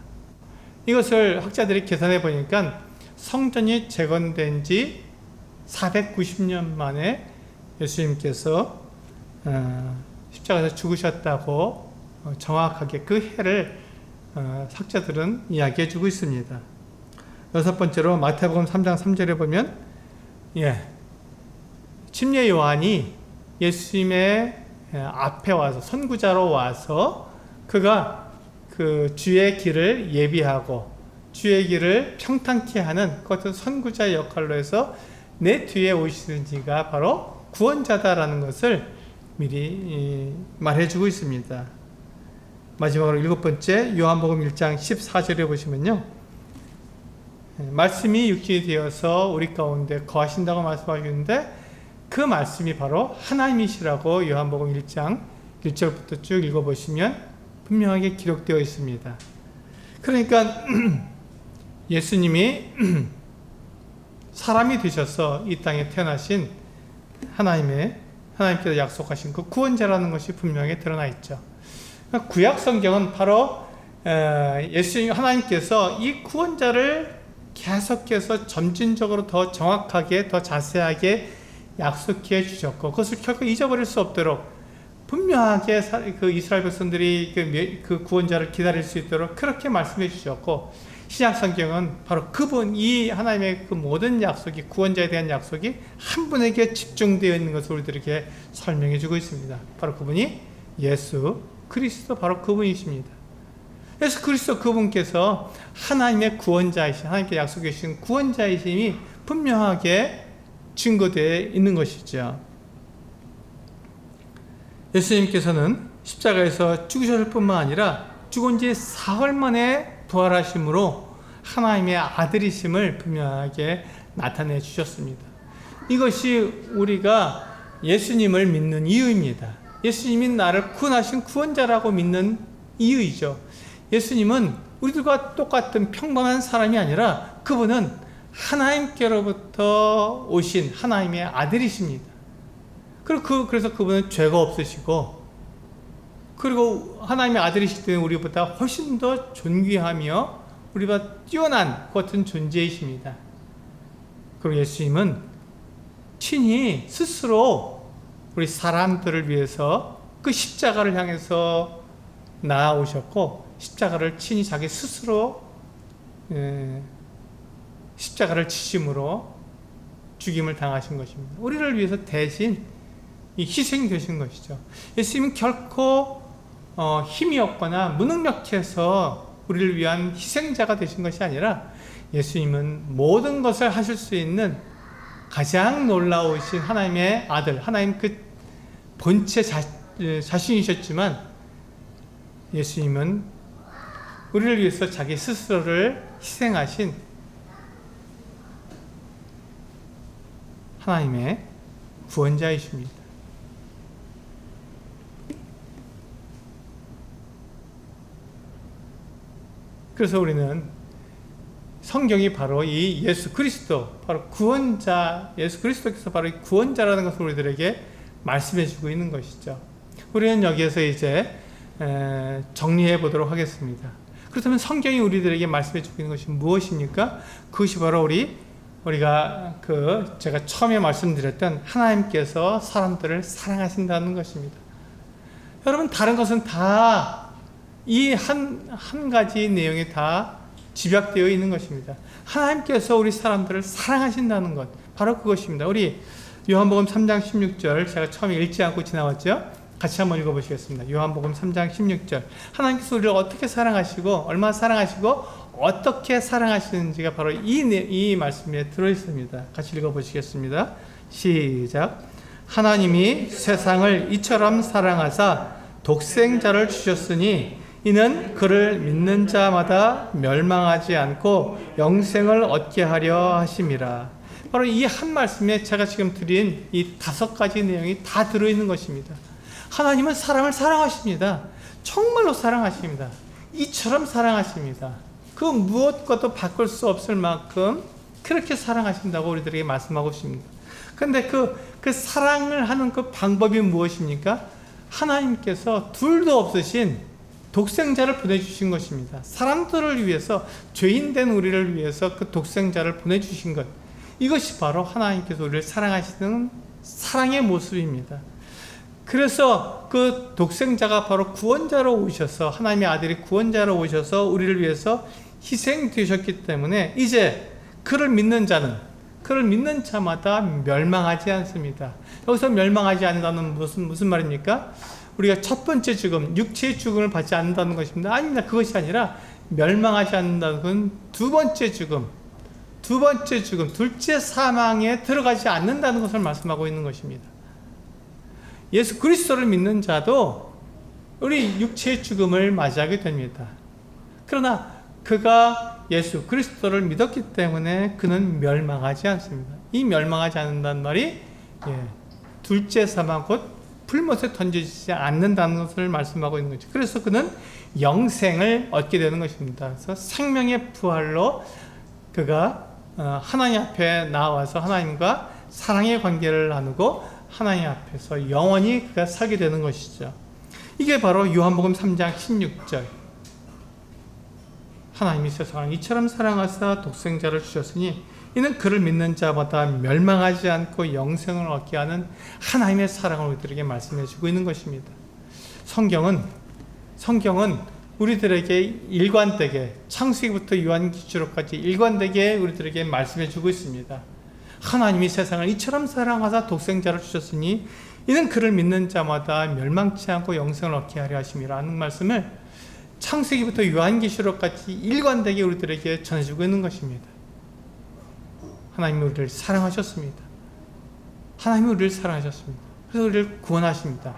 이것을 학자들이 계산해 보니까 성전이 재건된 지 490년 만에 예수님께서 십자가에서 죽으셨다고 정확하게 그 해를 학자들은 이야기해 주고 있습니다. 여섯 번째로 마태복음 3장 3절에 보면 침례 요한이 예수님의 앞에 와서 선구자로 와서 그가 그 주의 길을 예비하고 주의 길을 평탄케 하는 그것은 선구자의 역할로 해서 내 뒤에 오시는 이가 바로 구원자다라는 것을 미리 말해주고 있습니다. 마지막으로 일곱 번째 요한복음 1장 14절에 보시면요. 말씀이 육신이 되어서 우리 가운데 거하신다고 말씀하셨는데 그 말씀이 바로 하나님이시라고 요한복음 1장 1절부터 쭉 읽어보시면 분명하게 기록되어 있습니다. 그러니까 예수님이 사람이 되셔서 이 땅에 태어나신 하나님께서 약속하신 그 구원자라는 것이 분명히 드러나 있죠. 구약 성경은 바로 예수님 하나님께서 이 구원자를 계속해서 점진적으로 더 정확하게 더 자세하게 약속해 주셨고 그것을 결코 잊어버릴 수 없도록 분명하게 그 이스라엘 백성들이 그 구원자를 기다릴 수 있도록 그렇게 말씀해 주셨고 신약 성경은 바로 그분 이 하나님의 그 모든 약속이 구원자에 대한 약속이 한 분에게 집중되어 있는 것을 우리들에게 설명해 주고 있습니다. 바로 그분이 예수 그리스도 바로 그분이십니다. 예수 그리스도 그분께서 하나님의 구원자이신 하나님께 약속해 주신 구원자이심이 분명하게 증거되어 있는 것이죠. 예수님께서는 십자가에서 죽으셨을 뿐만 아니라 죽은 지 사흘 만에 부활하심으로 하나님의 아들이심을 분명하게 나타내 주셨습니다. 이것이 우리가 예수님을 믿는 이유입니다. 예수님이 나를 구원하신 구원자라고 믿는 이유이죠. 예수님은 우리들과 똑같은 평범한 사람이 아니라 그분은 하나님께로부터 오신 하나님의 아들이십니다. 그래서 그분은 죄가 없으시고 그리고 하나님의 아들이시기 때문에 우리보다 훨씬 더 존귀하며 우리보다 뛰어난 같은 존재이십니다. 그리고 예수님은 친히 스스로 우리 사람들을 위해서 그 십자가를 향해서 나아오셨고 십자가를 친히 자기 스스로 십자가를 지심으로 죽임을 당하신 것입니다. 우리를 위해서 대신 희생되신 것이죠. 예수님은 결코 힘이 없거나 무능력해서 우리를 위한 희생자가 되신 것이 아니라 예수님은 모든 것을 하실 수 있는 가장 놀라우신 하나님의 아들, 하나님 그 본체 자신이셨지만 예수님은 우리를 위해서 자기 스스로를 희생하신 하나님의 구원자이십니다. 그래서 우리는 성경이 바로 이 예수 그리스도, 바로 구원자, 예수 그리스도께서 바로 이 구원자라는 것을 우리들에게 말씀해 주고 있는 것이죠. 우리는 여기에서 이제 정리해 보도록 하겠습니다. 그렇다면 성경이 우리들에게 말씀해 주고 있는 것이 무엇입니까? 그것이 바로 우리가 제가 처음에 말씀드렸던 하나님께서 사람들을 사랑하신다는 것입니다. 여러분, 다른 것은 다 이 한 가지 내용이 다 집약되어 있는 것입니다. 하나님께서 우리 사람들을 사랑하신다는 것, 바로 그것입니다. 우리 요한복음 3장 16절 제가 처음에 읽지 않고 지나왔죠? 같이 한번 읽어보시겠습니다. 요한복음 3장 16절. 하나님께서 우리를 어떻게 사랑하시고 얼마나 사랑하시고 어떻게 사랑하시는지가 바로 이 말씀에 들어있습니다. 같이 읽어보시겠습니다. 시작. 하나님이 세상을 이처럼 사랑하사 독생자를 주셨으니 이는 그를 믿는 자마다 멸망하지 않고 영생을 얻게 하려 하심이라. 바로 이 한 말씀에 제가 지금 드린 이 5가지 내용이 다 들어있는 것입니다. 하나님은 사람을 사랑하십니다. 정말로 사랑하십니다. 이처럼 사랑하십니다. 그 무엇과도 바꿀 수 없을 만큼 그렇게 사랑하신다고 우리들에게 말씀하고 있습니다. 그런데 그 사랑을 하는 그 방법이 무엇입니까? 하나님께서 둘도 없으신 독생자를 보내주신 것입니다. 사람들을 위해서, 죄인된 우리를 위해서 그 독생자를 보내주신 것. 이것이 바로 하나님께서 우리를 사랑하시는 사랑의 모습입니다. 그래서 그 독생자가 바로 구원자로 오셔서, 하나님의 아들이 구원자로 오셔서 우리를 위해서 희생되셨기 때문에 이제 그를 믿는 자마다 멸망하지 않습니다. 여기서 멸망하지 않는다는 무슨 말입니까? 우리가 첫 번째 죽음, 육체의 죽음을 받지 않는다는 것입니다. 아닙니다. 그것이 아니라 멸망하지 않는다는 건 두 번째 죽음, 둘째 사망에 들어가지 않는다는 것을 말씀하고 있는 것입니다. 예수 그리스도를 믿는 자도 우리 육체의 죽음을 맞이하게 됩니다. 그러나 그가 예수 그리스도를 믿었기 때문에 그는 멸망하지 않습니다. 이 멸망하지 않는다는 말이 둘째 사망, 곧 불못에 던지지 않는다는 것을 말씀하고 있는 거죠. 그래서 그는 영생을 얻게 되는 것입니다. 그래서 생명의 부활로 그가 하나님 앞에 나와서 하나님과 사랑의 관계를 나누고 하나님 앞에서 영원히 그가 살게 되는 것이죠. 이게 바로 요한복음 3장 16절. 하나님이 세상을 이처럼 사랑하사 독생자를 주셨으니 이는 그를 믿는 자마다 멸망하지 않고 영생을 얻게 하는 하나님의 사랑을 우리들에게 말씀해 주고 있는 것입니다. 성경은 우리들에게 일관되게, 창세기부터 요한계시록까지 일관되게 우리들에게 말씀해 주고 있습니다. 하나님이 세상을 이처럼 사랑하사 독생자를 주셨으니 이는 그를 믿는 자마다 멸망치 않고 영생을 얻게 하려 하심이라는 말씀을 창세기부터 요한계시록까지 일관되게 우리들에게 전해주고 있는 것입니다. 하나님이 우리를 사랑하셨습니다. 하나님이 우리를 사랑하셨습니다. 그래서 우리를 구원하십니다.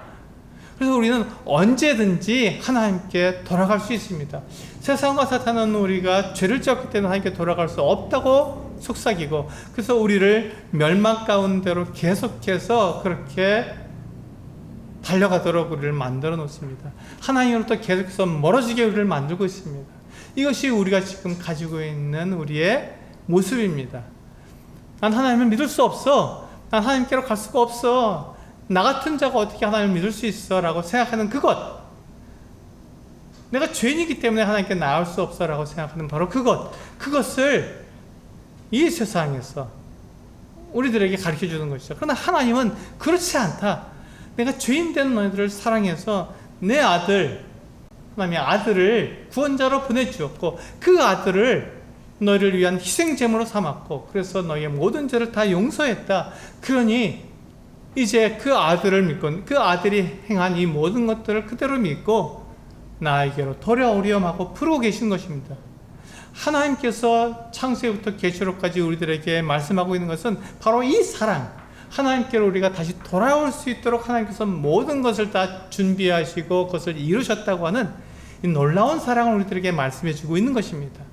그래서 우리는 언제든지 하나님께 돌아갈 수 있습니다. 세상과 사탄은 우리가 죄를 지었기 때문에 하나님께 돌아갈 수 없다고 속삭이고, 그래서 우리를 멸망 가운데로 계속해서 그렇게 달려가도록 우리를 만들어 놓습니다. 하나님으로부터 계속해서 멀어지게 우리를 만들고 있습니다. 이것이 우리가 지금 가지고 있는 우리의 모습입니다. 난 하나님을 믿을 수 없어. 난 하나님께로 갈 수가 없어. 나 같은 자가 어떻게 하나님을 믿을 수 있어? 라고 생각하는 그것. 내가 죄인이기 때문에 하나님께 나올 수 없어 라고 생각하는 바로 그것을 이 세상에서 우리들에게 가르쳐 주는 것이죠. 그러나 하나님은 그렇지 않다. 내가 죄인된 너희들을 사랑해서 내 아들, 하나님의 아들을 구원자로 보내주었고 그 아들을 너희를 위한 희생제물로 삼았고 그래서 너희의 모든 죄를 다 용서했다. 그러니 이제 그 아들을 믿고 그 아들이 행한 이 모든 것들을 그대로 믿고 나에게로 돌아오렴 부르고 계신 것입니다. 하나님께서 창세기부터 계시록까지 우리들에게 말씀하고 있는 것은 바로 이 사랑, 하나님께로 우리가 다시 돌아올 수 있도록 하나님께서 모든 것을 다 준비하시고 그것을 이루셨다고 하는 이 놀라운 사랑을 우리들에게 말씀해 주고 있는 것입니다.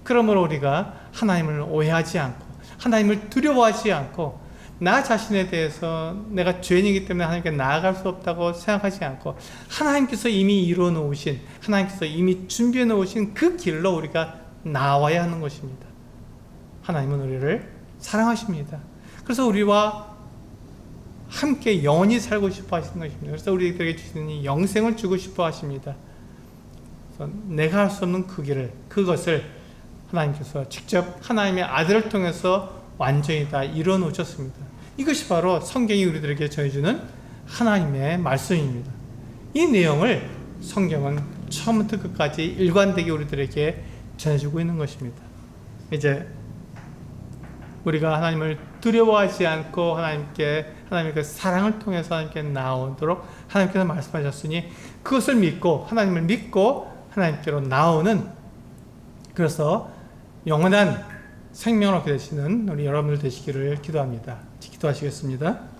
그러므로 우리가 하나님을 오해하지 않고 하나님을 두려워하지 않고 나 자신에 대해서 내가 죄인이기 때문에 하나님께 나아갈 수 없다고 생각하지 않고 하나님께서 이미 이루어 놓으신, 하나님께서 이미 준비해 놓으신 그 길로 우리가 나와야 하는 것입니다. 하나님은 우리를 사랑하십니다. 그래서 우리와 함께 영원히 살고 싶어 하시는 것입니다. 그래서 우리들에게 주시는 이 영생을 주고 싶어 하십니다. 그래서 내가 할 수 없는 그 길을, 그것을 하나님께서 직접 하나님의 아들을 통해서 완전히 다 이루어 놓으셨습니다. 이것이 바로 성경이 우리들에게 전해주는 하나님의 말씀입니다. 이 내용을 성경은 처음부터 끝까지 일관되게 우리들에게 전해주고 있는 것입니다. 이제 우리가 하나님을 두려워하지 않고 하나님의 그 사랑을 통해서 하나님께 나오도록 하나님께서 말씀하셨으니 그것을 믿고 하나님을 믿고 하나님께로 나오는, 그래서 영원한 생명을 얻게 되시는 우리 여러분들 되시기를 기도합니다. 기도하시겠습니다.